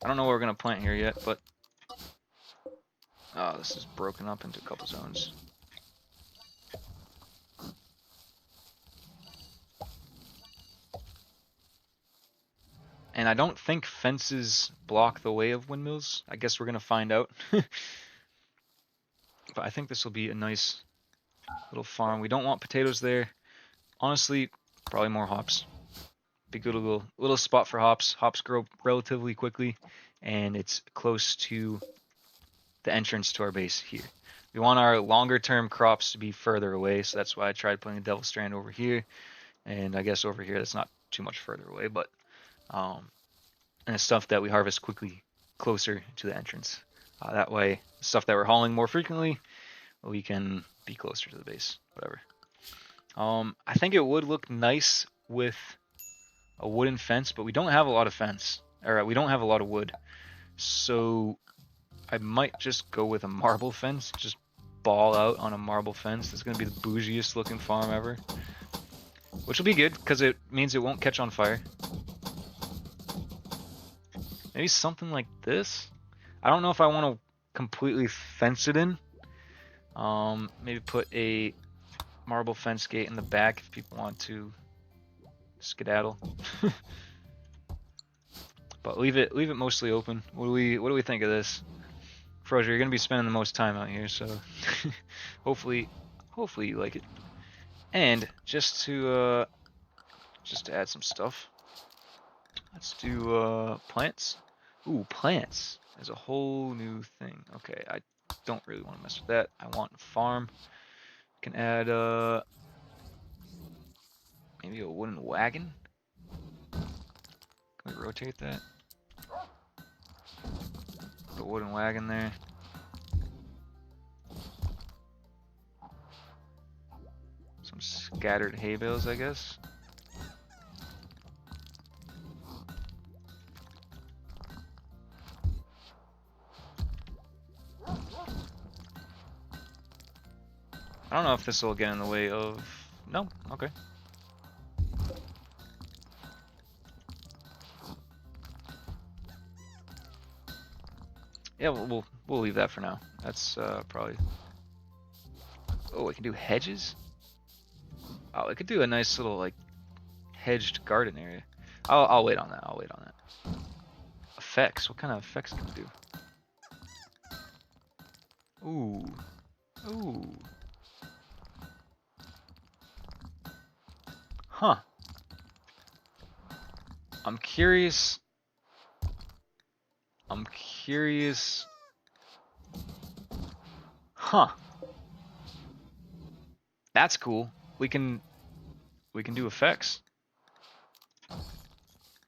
I don't know what we're going to plant here yet, but... Oh, this is broken up into a couple zones. And I don't think fences block the way of windmills. I guess we're going to find out. But I think this will be a nice little farm. We don't want potatoes there. Honestly, probably more hops. Be good little spot for hops. Hops grow relatively quickly, and it's close to the entrance to our base here. We want our longer term crops to be further away, so that's why I tried putting a devil strand over here. And I guess over here that's not too much further away, but and stuff that we harvest quickly closer to the entrance. That way, stuff that we're hauling more frequently, we can be closer to the base, whatever. I think it would look nice with a wooden fence, but we don't have a lot of fence, or we don't have a lot of wood. So I might just go with a marble fence, just ball out on a marble fence. It's going to be the bougiest looking farm ever. Which will be good, because it means it won't catch on fire. Maybe something like this? I don't know if I want to completely fence it in. Maybe put a marble fence gate in the back if people want to skedaddle. But leave it mostly open. What do we think of this? Frosia, you're gonna be spending the most time out here, so hopefully you like it. And just to add some stuff, let's do plants. Ooh, plants. is a whole new thing. Okay, I don't really want to mess with that. I want a farm. Can add maybe a wooden wagon. Can we rotate that? Put a wooden wagon there. Some scattered hay bales, I guess. I don't know if this will get in the way of... No, okay. Yeah, we'll leave that for now. That's probably... Oh, I can do hedges? Oh, I could do a nice little, like, hedged garden area. I'll wait on that. I'll wait on that. Effects. What kind of effects can we do? Ooh. Ooh. Huh. I'm curious. Huh. That's cool. We can do effects.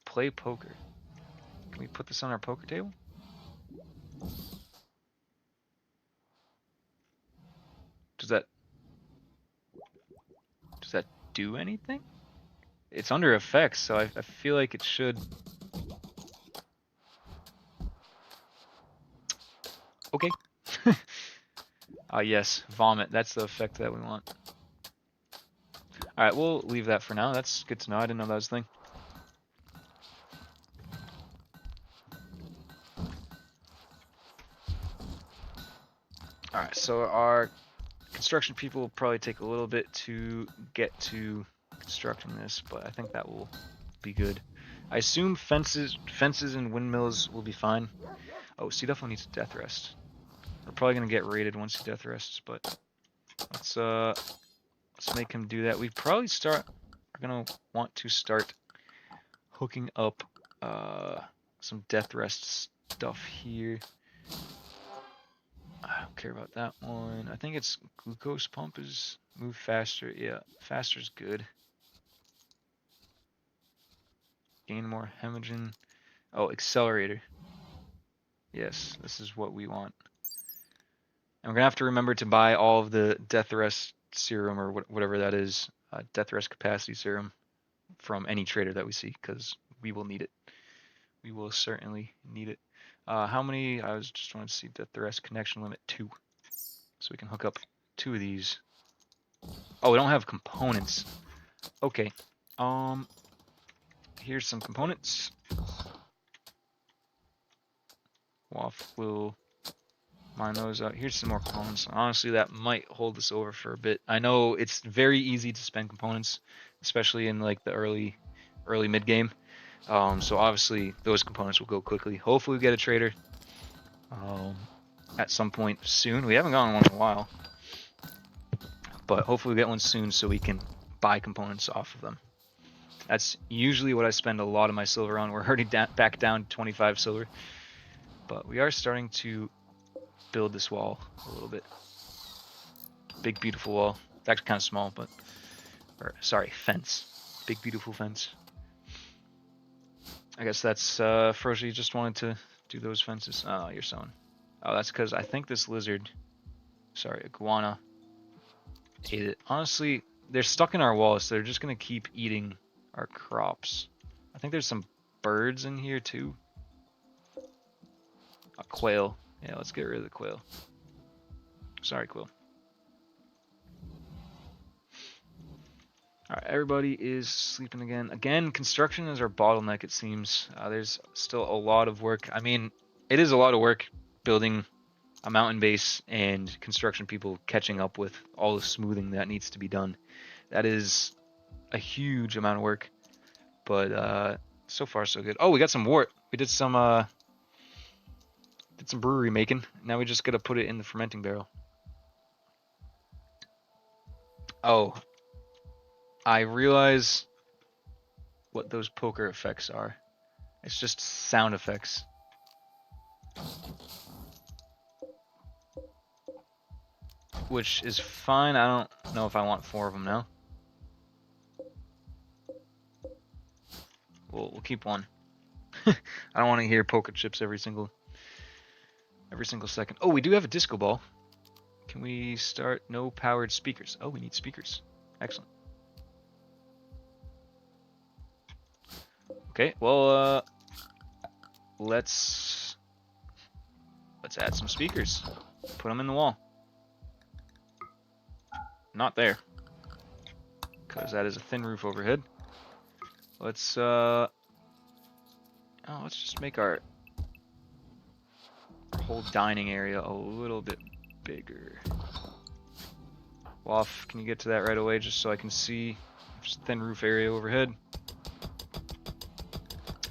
Play poker. Can we put this on our poker table? Does that do anything? It's under effects, so I feel like it should. Okay. Yes, vomit. That's the effect that we want. Alright, we'll leave that for now. That's good to know. I didn't know that was a thing. Alright, so our construction people will probably take a little bit to get to constructing this, but I think that will be good. I assume fences and windmills will be fine. Oh, so he definitely needs a death rest. We're probably gonna get raided once he death rests, but let's make him do that. We're gonna want to start hooking up some death rest stuff here. I don't care about that one. I think it's glucose pump is move faster. Yeah, faster is good. Gain more hemorrhagin. Oh, accelerator. Yes, this is what we want. And we're gonna have to remember to buy all of the death rest serum or whatever that is, death rest capacity serum from any trader that we see, because we will need it. We will certainly need it. How many? I was just wanting to see death rest connection limit 2, so we can hook up 2 of these. Oh, we don't have components. Okay. Here's some components. Waff will mine those out. Here's some more components. Honestly, that might hold us over for a bit. I know it's very easy to spend components, especially in like the early mid game. So obviously those components will go quickly. Hopefully we get a trader at some point soon. We haven't gotten one in a while, but hopefully we get one soon so we can buy components off of them. That's usually what I spend a lot of my silver on. We're already back down to 25 silver, but we are starting to build this wall a little bit. Big beautiful wall. It's actually kind of small, but sorry, fence. Big beautiful fence. I guess that's Frozy just wanted to do those fences. Oh, you're sewing. Oh, that's because I think this lizard, sorry, iguana, ate it. Honestly, they're stuck in our walls, so they're just gonna keep eating our crops. I think there's some birds in here too. A quail. Yeah, let's get rid of the quail. Sorry, quail. Alright, everybody is sleeping again. Again, construction is our bottleneck, it seems. There's still a lot of work. I mean, it is a lot of work building a mountain base and construction people catching up with all the smoothing that needs to be done. That is a huge amount of work, but so far so good. Oh, we got some wort. We did some brewery making. Now we just gotta put it in the fermenting barrel. Oh, I realize what those poker effects are. It's just sound effects. which is fine. I don't know if I want 4 of them now. We'll keep 1. I don't want to hear poker chips every single second. Oh, we do have a disco ball. Can we start no powered speakers? Oh, we need speakers. Excellent. Okay, well, let's add some speakers. Put them in the wall. Not there, because that is a thin roof overhead. Let's just make our whole dining area a little bit bigger. Woff, can you get to that right away just so I can see? Just thin roof area overhead.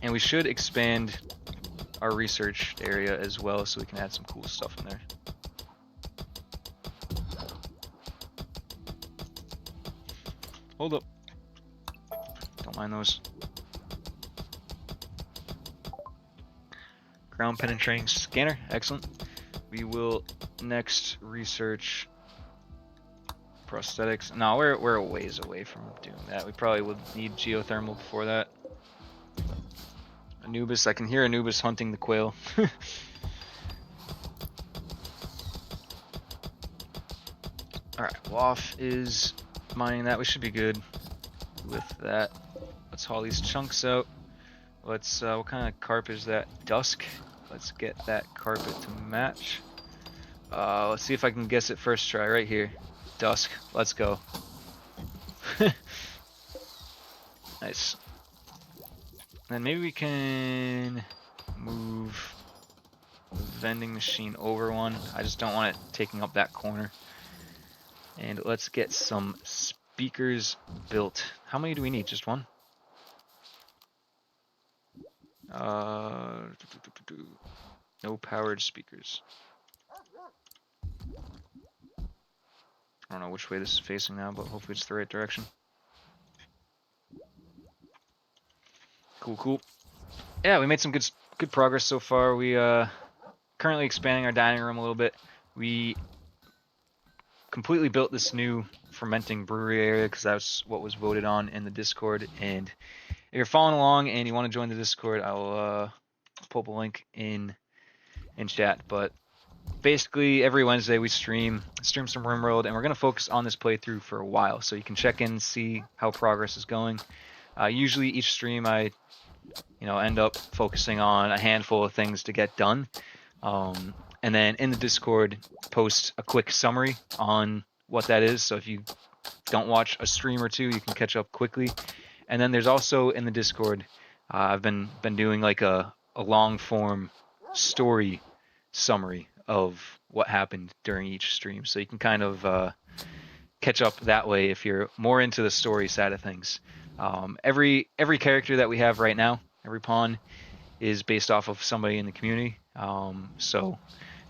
And we should expand our research area as well so we can add some cool stuff in there. Hold up. Don't mind those. Ground penetrating scanner, excellent. We will next research prosthetics. No, we're a ways away from doing that. We probably would need geothermal before that. Anubis, I can hear Anubis hunting the quail. Alright, Woff is mining that. We should be good with that. Let's haul these chunks out. Let's, what kind of carp is that? Dusk. Let's get that carpet to match. Let's see if I can guess it first try right here. Dusk. Let's go. Nice. Then maybe we can move the vending machine over 1. I just don't want it taking up that corner. And let's get some speakers built. How many do we need? Just 1? No powered speakers. I don't know which way this is facing now, but hopefully it's the right direction. Cool. Yeah, we made some good progress so far. We currently expanding our dining room a little bit. We completely built this new fermenting brewery area because that's what was voted on in the Discord. And if you're following along and you want to join the Discord, I'll pull up a link in chat. But basically every Wednesday we stream some Rimworld, and we're gonna focus on this playthrough for a while, so you can check in and see how progress is going. Usually each stream I end up focusing on a handful of things to get done, and then in the Discord post a quick summary on what that is, so if you don't watch a stream or two you can catch up quickly. And then there's also in the Discord I've been doing like a long form story summary of what happened during each stream, so you can kind of catch up that way if you're more into the story side of things. Every character that we have right now, every pawn, is based off of somebody in the community. So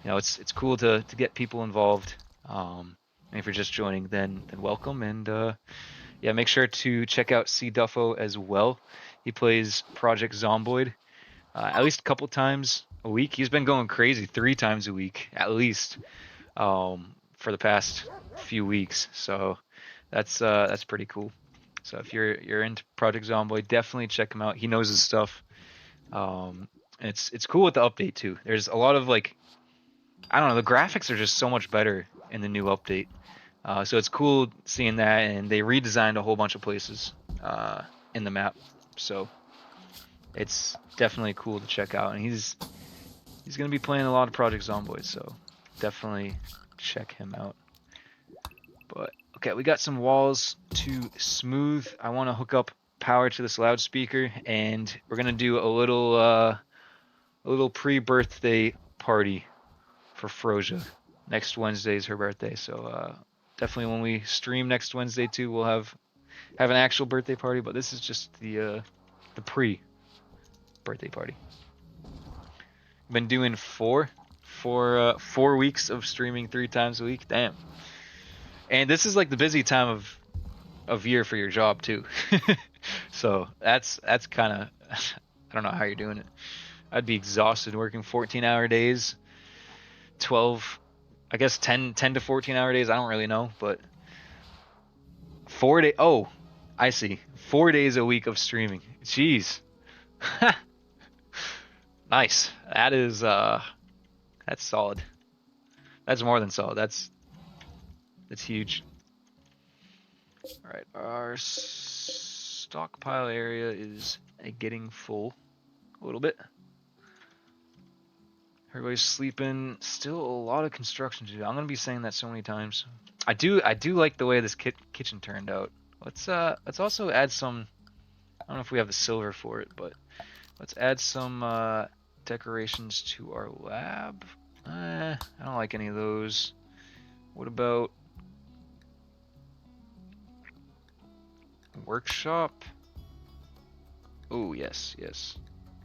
it's cool to get people involved. And if you're just joining, then welcome. And yeah, make sure to check out C Duffo as well. He plays Project Zomboid at least a couple times a week. He's been going crazy 3 times a week at least for the past few weeks. So that's pretty cool. So if you're into Project Zomboid, definitely check him out. He knows his stuff. It's cool with the update too. There's a lot of like, I don't know, the graphics are just so much better in the new update. So it's cool seeing that, and they redesigned a whole bunch of places in the map. So it's definitely cool to check out. And he's gonna be playing a lot of Project Zomboid, so definitely check him out. But okay, we got some walls to smooth. I want to hook up power to this loudspeaker, and we're gonna do a little pre-birthday party for Frosia. Next Wednesday is her birthday, so definitely when we stream next Wednesday too, we'll have an actual birthday party. But this is just the pre-birthday party. Been doing 4 weeks of streaming 3 times a week. Damn. And this is like the busy time of year for your job too. So that's kind of I don't know how you're doing it. I'd be exhausted working 14-hour days, 12, I guess 10 to 14-hour days. I don't really know, but 4 day. Oh, I see. 4 days a week of streaming. Jeez. Nice. That is that's solid. That's more than solid. That's huge. All right, our stockpile area is getting full a little bit. Everybody's sleeping. Still a lot of construction to do. I'm gonna be saying that so many times. I do like the way this kitchen turned out. Let's also add some. I don't know if we have the silver for it, but let's add some decorations to our lab. I don't like any of those. What about workshop? Oh, yes.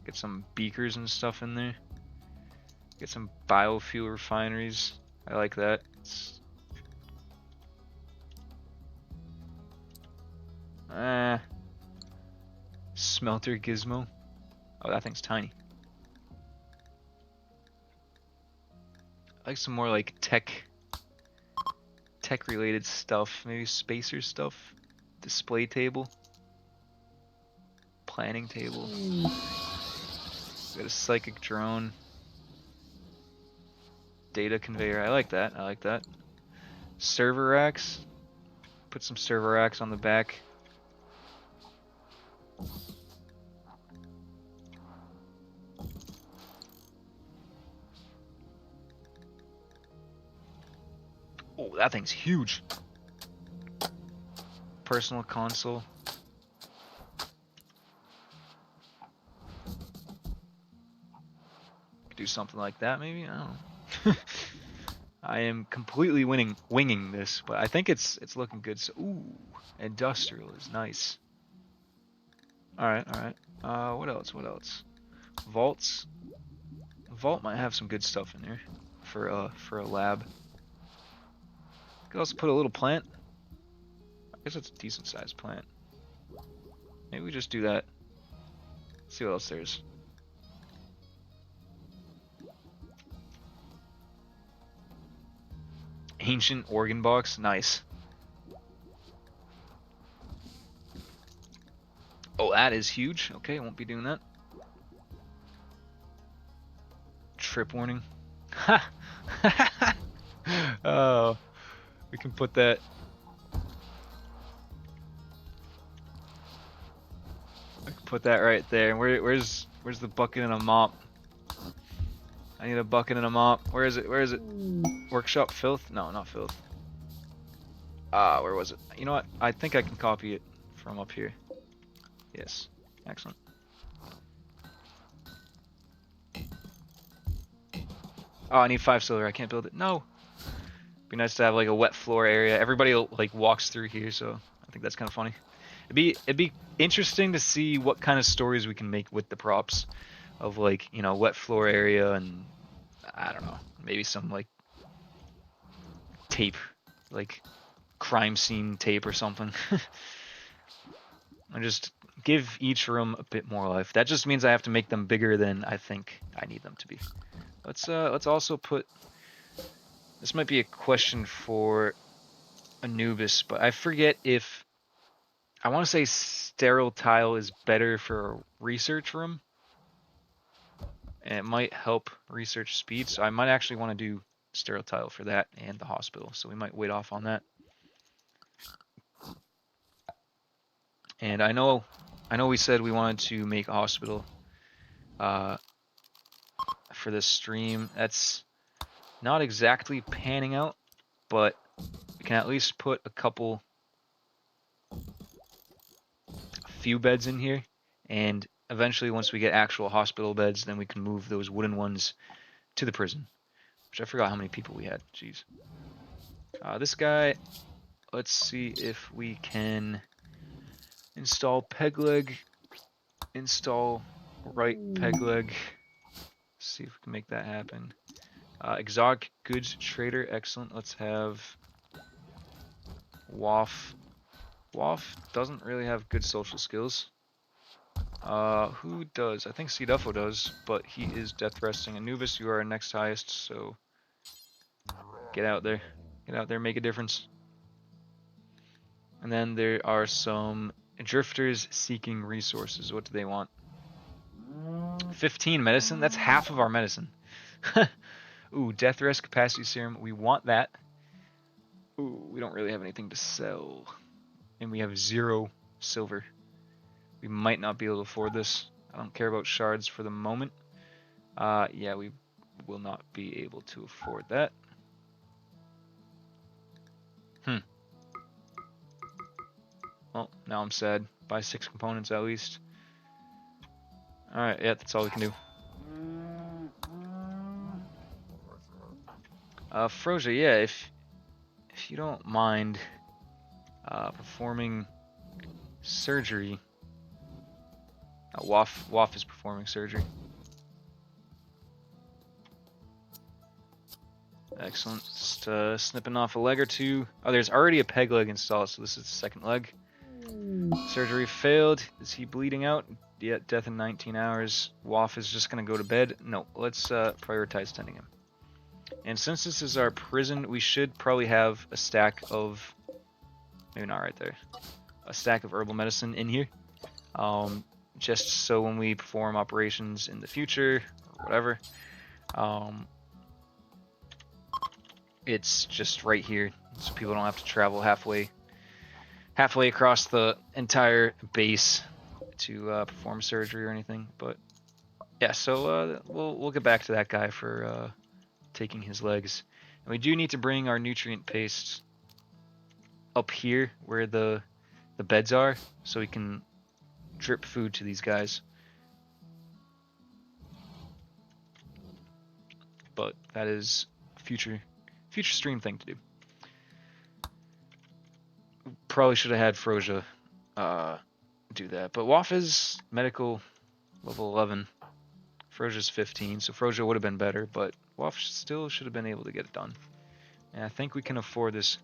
Get some beakers and stuff in there. Get some biofuel refineries. I like that. Smelter gizmo. Oh, that thing's tiny. I like some more like tech related stuff. Maybe spacer stuff. Display table. Planning table. Got a psychic drone. Data conveyor. I like that. Server racks. Put some server racks on the back. Oh, that thing's huge. Personal console. Could do something like that maybe. I don't know. I am completely winging this, but I think it's looking good. So, ooh, industrial is nice. All right. What else? Vaults. Vault might have some good stuff in there for a lab. Could also put a little plant. I guess it's a decent sized plant. Maybe we just do that. Let's see what else there is. Ancient organ box, nice. Oh, that is huge. Okay, I won't be doing that. Trip warning. Ha! Oh, we can put that. I can put that right there. Where's the bucket and a mop? I need a bucket and a mop. Where is it? Workshop filth? No, not filth. Where was it? You know what? I think I can copy it from up here. Yes. Excellent. Oh, I need 5 silver. I can't build it. No. Be nice to have like a wet floor area. Everybody like walks through here, so I think that's kind of funny. It'd be interesting to see what kind of stories we can make with the props of like, you know, wet floor area and I don't know, maybe some like tape, like crime scene tape or something. And just give each room a bit more life. That just means I have to make them bigger than I think I need them to be. Let's also put. This might be a question for Anubis, but I forget if I want to say sterile tile is better for a research room, and it might help research speed. So I might actually want to do sterile tile for that and the hospital. So we might wait off on that. And I know we said we wanted to make a hospital for this stream. That's not exactly panning out, but we can at least put a few beds in here, and eventually once we get actual hospital beds, then we can move those wooden ones to the prison, which I forgot how many people we had. Jeez. This guy, let's see if we can install peg leg, install right peg leg. See if we can make that happen. Exotic goods trader, excellent. Let's have Waff. Waff doesn't really have good social skills. Who does? I think Cduffo does, but he is death resting. Anubis, you are our next highest, so get out there. Get out there, make a difference. And then there are some drifters seeking resources. What do they want? 15 medicine? That's half of our medicine. Ooh, death rest capacity serum. We want that. Ooh, we don't really have anything to sell. And we have 0 silver. We might not be able to afford this. I don't care about shards for the moment. Yeah, we will not be able to afford that. Well, now I'm sad. Buy 6 components at least. Alright, yeah, that's all we can do. Froja, yeah, if you don't mind performing surgery. Waff is performing surgery. Excellent. Just snipping off a leg or 2. Oh, there's already a peg leg installed, so this is the second leg. Surgery failed. Is he bleeding out? Yeah, death in 19 hours. Waff is just going to go to bed. No, let's prioritize tending him. And since this is our prison, we should probably have a stack of... Maybe not right there. A stack of herbal medicine in here. Just so when we perform operations in the future, or whatever, it's just right here, so people don't have to travel halfway across the entire base to perform surgery or anything. But yeah, so we'll get back to that guy for taking his legs. And we do need to bring our nutrient paste up here where the beds are, so we can drip food to these guys. But that is a future stream thing to do. Probably should have had Froja do that. But Waff is medical level 11. Froja's 15, so Froja would have been better, but Waff still should have been able to get it done. And I think we can afford this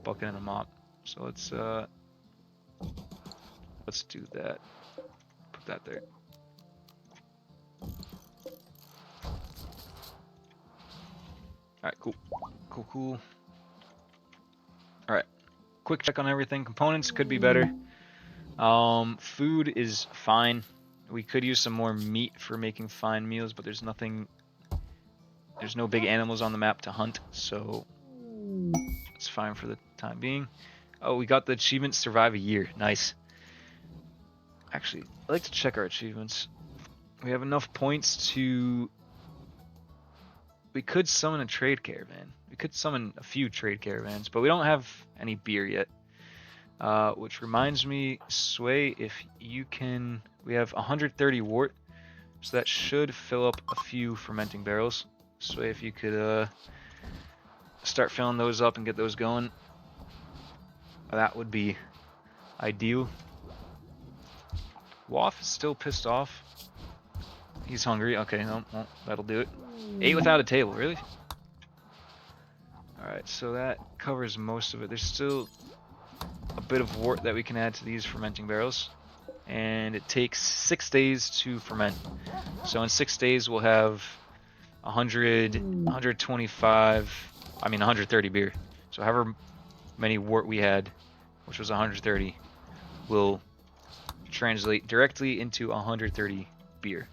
bucket and a mop. So let's do that. Put that there. Alright, cool. Alright. Quick check on everything. Components could be better. Food is fine. We could use some more meat for making fine meals, but there's no big animals on the map to hunt, so it's fine for the time being. Oh, we got the achievement survive a year. Nice. Actually, I'd like to check our achievements. We have enough points to... We could summon a trade caravan. We could summon a few trade caravans, but we don't have any beer yet. Which reminds me, Sway, if you can... We have 130 wort, so that should fill up a few fermenting barrels. Sway, if you could start filling those up and get those going, that would be ideal. Waff is still pissed off. He's hungry. Okay, no, well, that'll do it. 8 without a table, really? Alright, so that covers most of it. There's still a bit of wort that we can add to these fermenting barrels. And it takes 6 days to ferment. So in 6 days we'll have 130 beer. So however many wort we had, which was 130, will translate directly into 130 beer,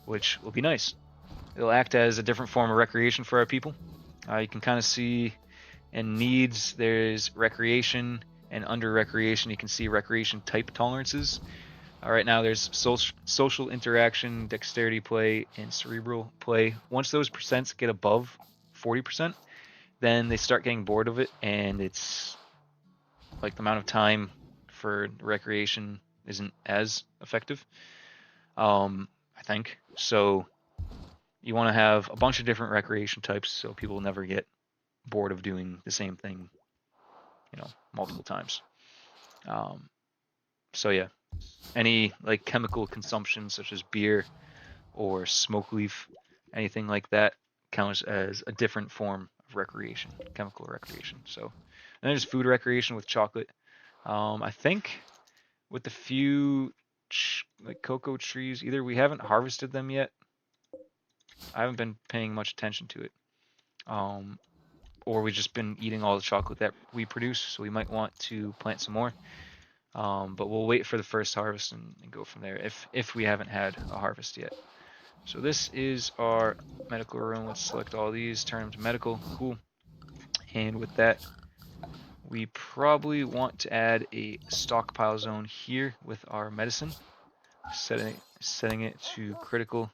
which will be nice. It'll act as a different form of recreation for our people. You can kind of see in needs, there's recreation, and under recreation you can see recreation type tolerances. Right now there's social interaction, dexterity play, and cerebral play. Once those percents get above 40%, then they start getting bored of it, and it's like the amount of time for recreation isn't as effective, I think. So you want to have a bunch of different recreation types so people will never get bored of doing the same thing, multiple times. So yeah, any like chemical consumption such as beer or smoke leaf, anything like that counts as a different form of recreation, chemical recreation. So, and there's food recreation with chocolate. I think with the few like cocoa trees. Either we haven't harvested them yet. I haven't been paying much attention to it. Or we've just been eating all the chocolate that we produce, so we might want to plant some more. But we'll wait for the first harvest and go from there if we haven't had a harvest yet. So this is our medical room. Let's select all these, turn them to medical. Cool. And with that, we probably want to add a stockpile zone here with our medicine. Setting it to critical.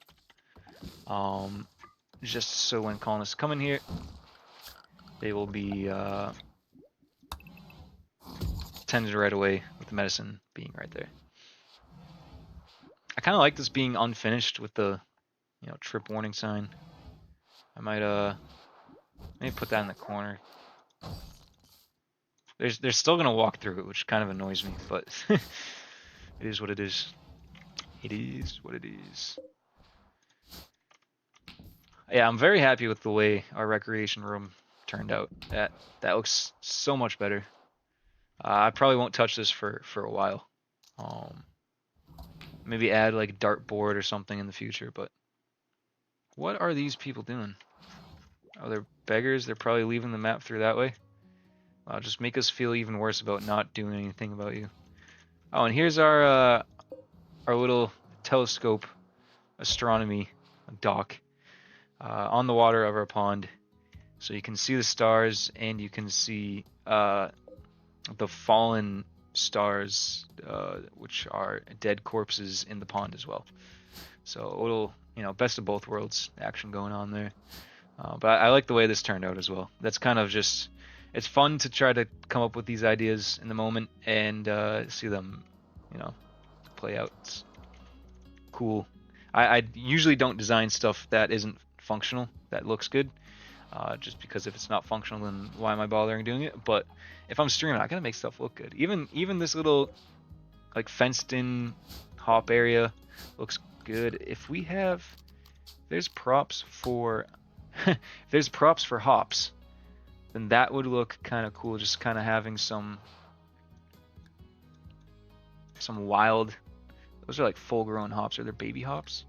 Just so when colonists come in here, they will be tended right away with the medicine being right there. I kind of like this being unfinished with the, trip warning sign. I might maybe put that in the corner. They're still gonna walk through it, which kind of annoys me, but it is what it is. It is what it is. Yeah, I'm very happy with the way our recreation room turned out. That looks so much better. I probably won't touch this for a while. Maybe add like a dartboard or something in the future, but what are these people doing? Oh, they're beggars. They're probably leaving the map through that way. Wow, just make us feel even worse about not doing anything about you. Oh, and here's our little telescope astronomy dock on the water of our pond, so you can see the stars and you can see the fallen stars, which are dead corpses in the pond as well. So a little, best of both worlds action going on there. But I like the way this turned out as well. That's kind of just, it's fun to try to come up with these ideas in the moment and see them, play out. It's cool. I usually don't design stuff that isn't functional, that looks good. Just because if it's not functional, then why am I bothering doing it? But if I'm streaming, I gotta make stuff look good. Even this little like fenced in hop area looks good. If there's props for if there's props for hops, then that would look kind of cool. Just kind of having some wild. Those are like full-grown hops. Are they baby hops?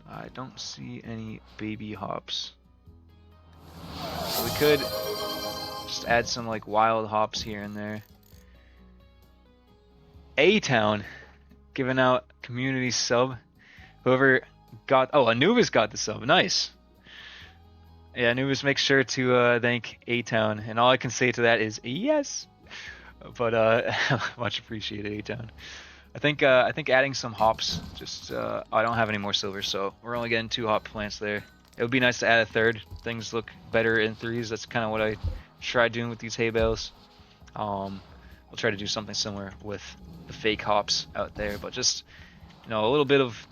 I don't see any baby hops. So we could just add some like wild hops here and there. A-Town giving out community sub. Whoever got, Anubis got the sub. Nice. Yeah, Anubis, make sure to thank A-Town, and all I can say to that is yes. But much appreciated, A-Town. I think adding some hops. Just I don't have any more silver, so we're only getting 2 hop plants there. It would be nice to add a third. Things look better in 3s. That's kind of what I tried doing with these hay bales. We'll try to do something similar with the fake hops out there, but just a little bit of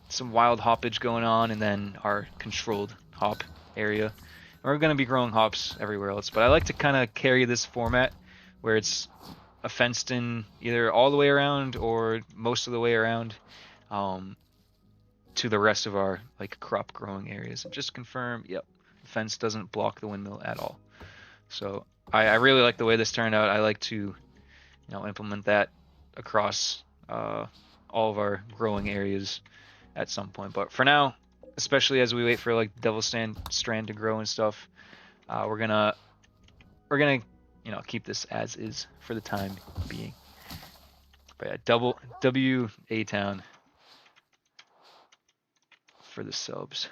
some wild hoppage going on, and then our controlled hop area. We're going to be growing hops everywhere else, but I like to kind of carry this format where it's a fenced in either all the way around or most of the way around to the rest of our like crop growing areas. And just confirm, yep, the fence doesn't block the windmill at all. So I really like the way this turned out. I like to implement that across all of our growing areas at some point. But for now, especially as we wait for like Devil Strand to grow and stuff, we're gonna keep this as is for the time being. But yeah, W A-Town for the subs.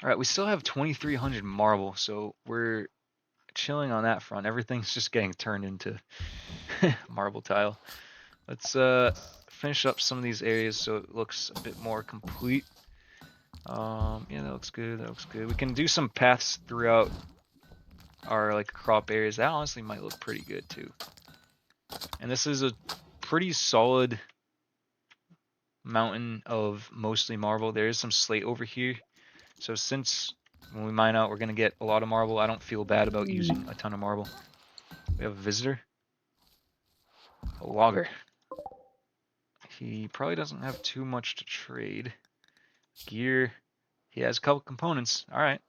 All right, we still have 2,300 marble, so we're chilling on that front. Everything's just getting turned into marble tile. Let's finish up some of these areas so it looks a bit more complete. Yeah, that looks good. That looks good. We can do some paths throughout our like crop areas. That honestly might look pretty good too. And this is a pretty solid mountain of mostly marble. There is some slate over here. So since when we mine out, we're going to get a lot of marble. I don't feel bad about using a ton of marble. We have a visitor. A logger. He probably doesn't have too much to trade. Gear. He has a couple components. All right.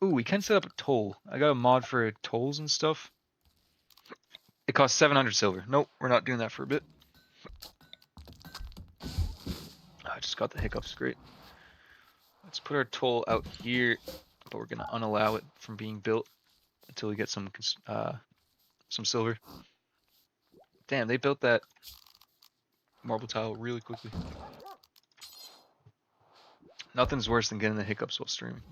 Ooh, we can set up a toll. I got a mod for tolls and stuff. It costs 700 silver. Nope, we're not doing that for a bit. I just got the hiccups. Great. Let's put our toll out here, but we're gonna unallow it from being built until we get some silver. Damn, they built that marble tile really quickly. Nothing's worse than getting the hiccups while streaming.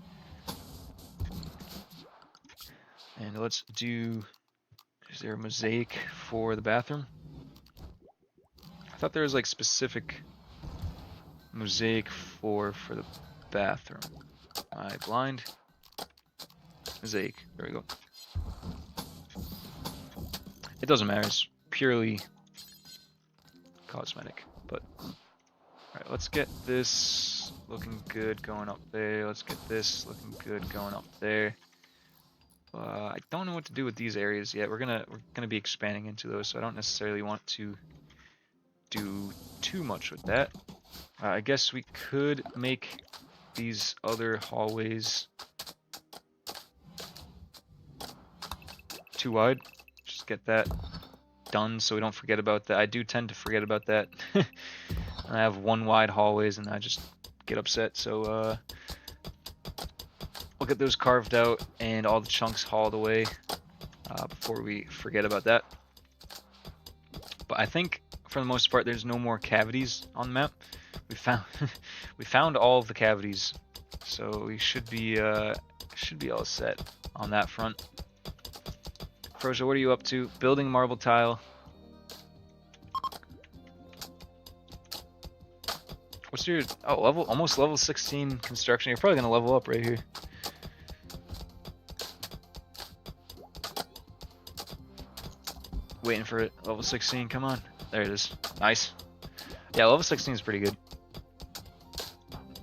And let's do. Is there a mosaic for the bathroom? I thought there was like specific mosaic for the bathroom. Am I blind? Mosaic. There we go. It doesn't matter. It's purely cosmetic. But alright, let's get this looking good going up there. Let's get this looking good going up there. I don't know what to do with these areas yet. We're gonna be expanding into those, so I don't necessarily want to do too much with that. I guess we could make these other hallways too wide. Just get that done so we don't forget about that. I do tend to forget about that. I have one wide hallways and I just get upset. So we'll get those carved out and all the chunks hauled away before we forget about that. But I think for the most part there's no more cavities on the map. We found all of the cavities, so we should be all set on that front. Froja, what are you up to? Building marble tile. What's your almost level 16 construction? You're probably gonna level up right here. Waiting for it. Level 16, come on. There it is. Nice. Yeah, level 16 is pretty good.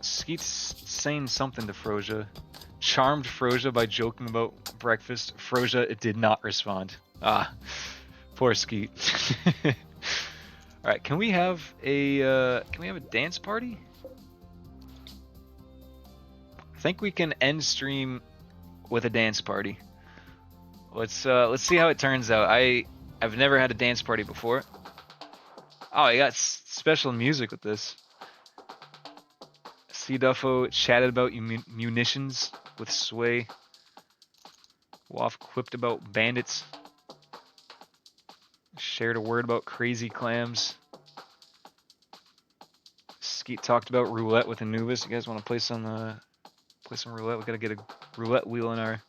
Skeet's saying something to Froja. Charmed Froja by joking about breakfast. Froja did not respond. Ah, poor Skeet. All right, can we have a dance party? I think we can end stream with a dance party. Let's see how it turns out. I've never had a dance party before. Oh, I got special music with this. C Duffo chatted about munitions with Sway. Waff quipped about bandits. Shared a word about crazy clams. Skeet talked about roulette with Anubis. You guys want to play some roulette? We gotta get a roulette wheel in our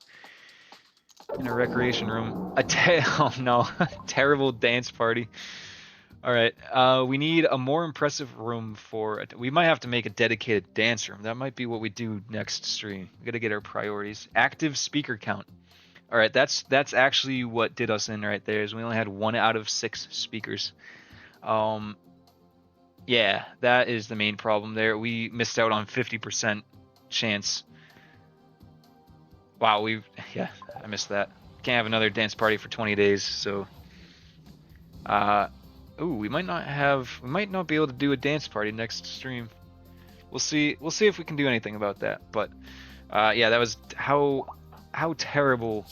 recreation room. Oh no, terrible dance party. All right, we need a more impressive room for it. We might have to make a dedicated dance room. That might be what we do next stream. We gotta get our priorities. Active speaker count. All right, that's actually what did us in right there. Is we only had 1 out of 6 speakers. Yeah, that is the main problem there. We missed out on 50% chance. Wow, I missed that. Can't have another dance party for 20 days, so ooh, we might not be able to do a dance party next stream. We'll see if we can do anything about that. But yeah, that was how terrible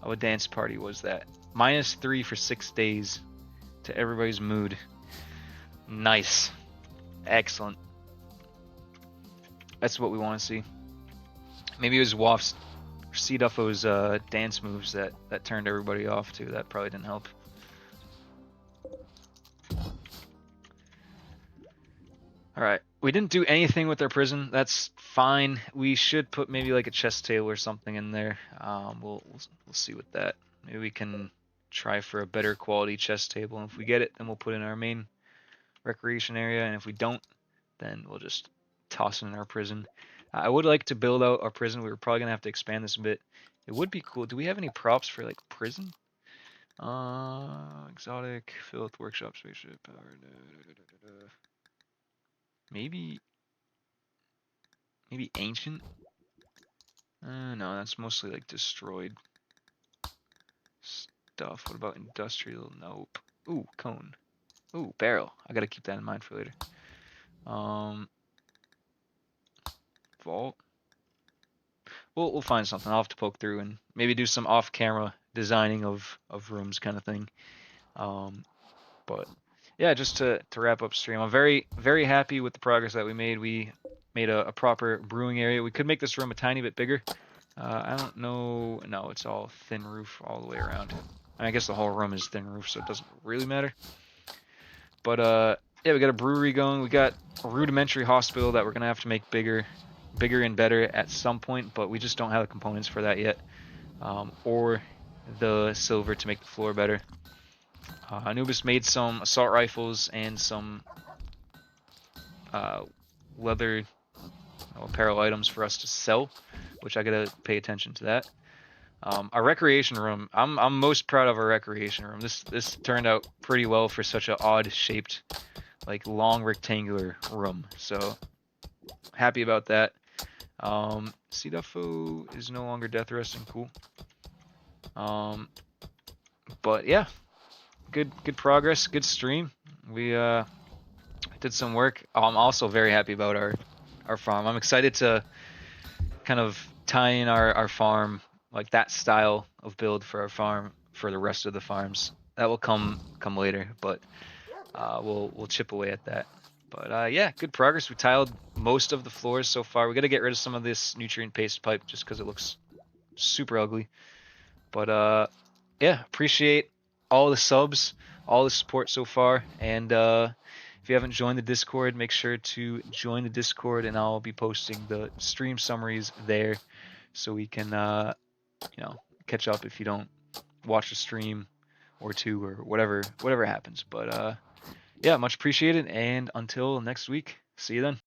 of a dance party was that. -3 for 6 days to everybody's mood. Nice. Excellent. That's what we want to see. Maybe it was Waff's C Duffo's dance moves that turned everybody off too. That probably didn't help. Alright. We didn't do anything with our prison. That's fine. We should put maybe like a chest table or something in there. We'll see with that. Maybe we can try for a better quality chest table. And if we get it, then we'll put it in our main recreation area. And if we don't, then we'll just toss it in our prison. I would like to build out our prison. We were probably going to have to expand this a bit. It would be cool. Do we have any props for like prison? Exotic, filth, workshop, spaceship, power. Maybe ancient? No, that's mostly like destroyed stuff. What about industrial? Nope. Ooh, cone. Ooh, barrel. I gotta keep that in mind for later. Vault. we'll find something. I'll have to poke through and maybe do some off-camera designing of rooms kind of thing. But yeah, just to wrap up stream, I'm very happy with the progress that we made. We made a proper brewing area. We could make this room a tiny bit bigger. I don't know. No, it's all thin roof all the way around. I guess the whole room is thin roof, so it doesn't really matter. But yeah, we got a brewery going. We got a rudimentary hospital that we're gonna have to make bigger and better at some point, but we just don't have the components for that yet, or the silver to make the floor better. Anubis made some assault rifles and some leather apparel items for us to sell, which I gotta pay attention to that. Our recreation room, I'm most proud of our recreation room. This turned out pretty well for such an odd shaped, like long rectangular room. So happy about that. Cdufo is no longer death resting, cool. But yeah, good progress, good stream. We did some work. I'm also very happy about our farm. I'm excited to kind of tie in our farm, like that style of build for our farm for the rest of the farms. That will come later, but we'll chip away at that. But yeah, good progress. We tiled most of the floors so far. We got to get rid of some of this nutrient paste pipe just because it looks super ugly. But yeah, appreciate all the subs, all the support so far, and if you haven't joined the Discord, make sure to join the Discord, and I'll be posting the stream summaries there, so we can catch up if you don't watch a stream or two or whatever happens. But yeah, much appreciated, and until next week, see you then.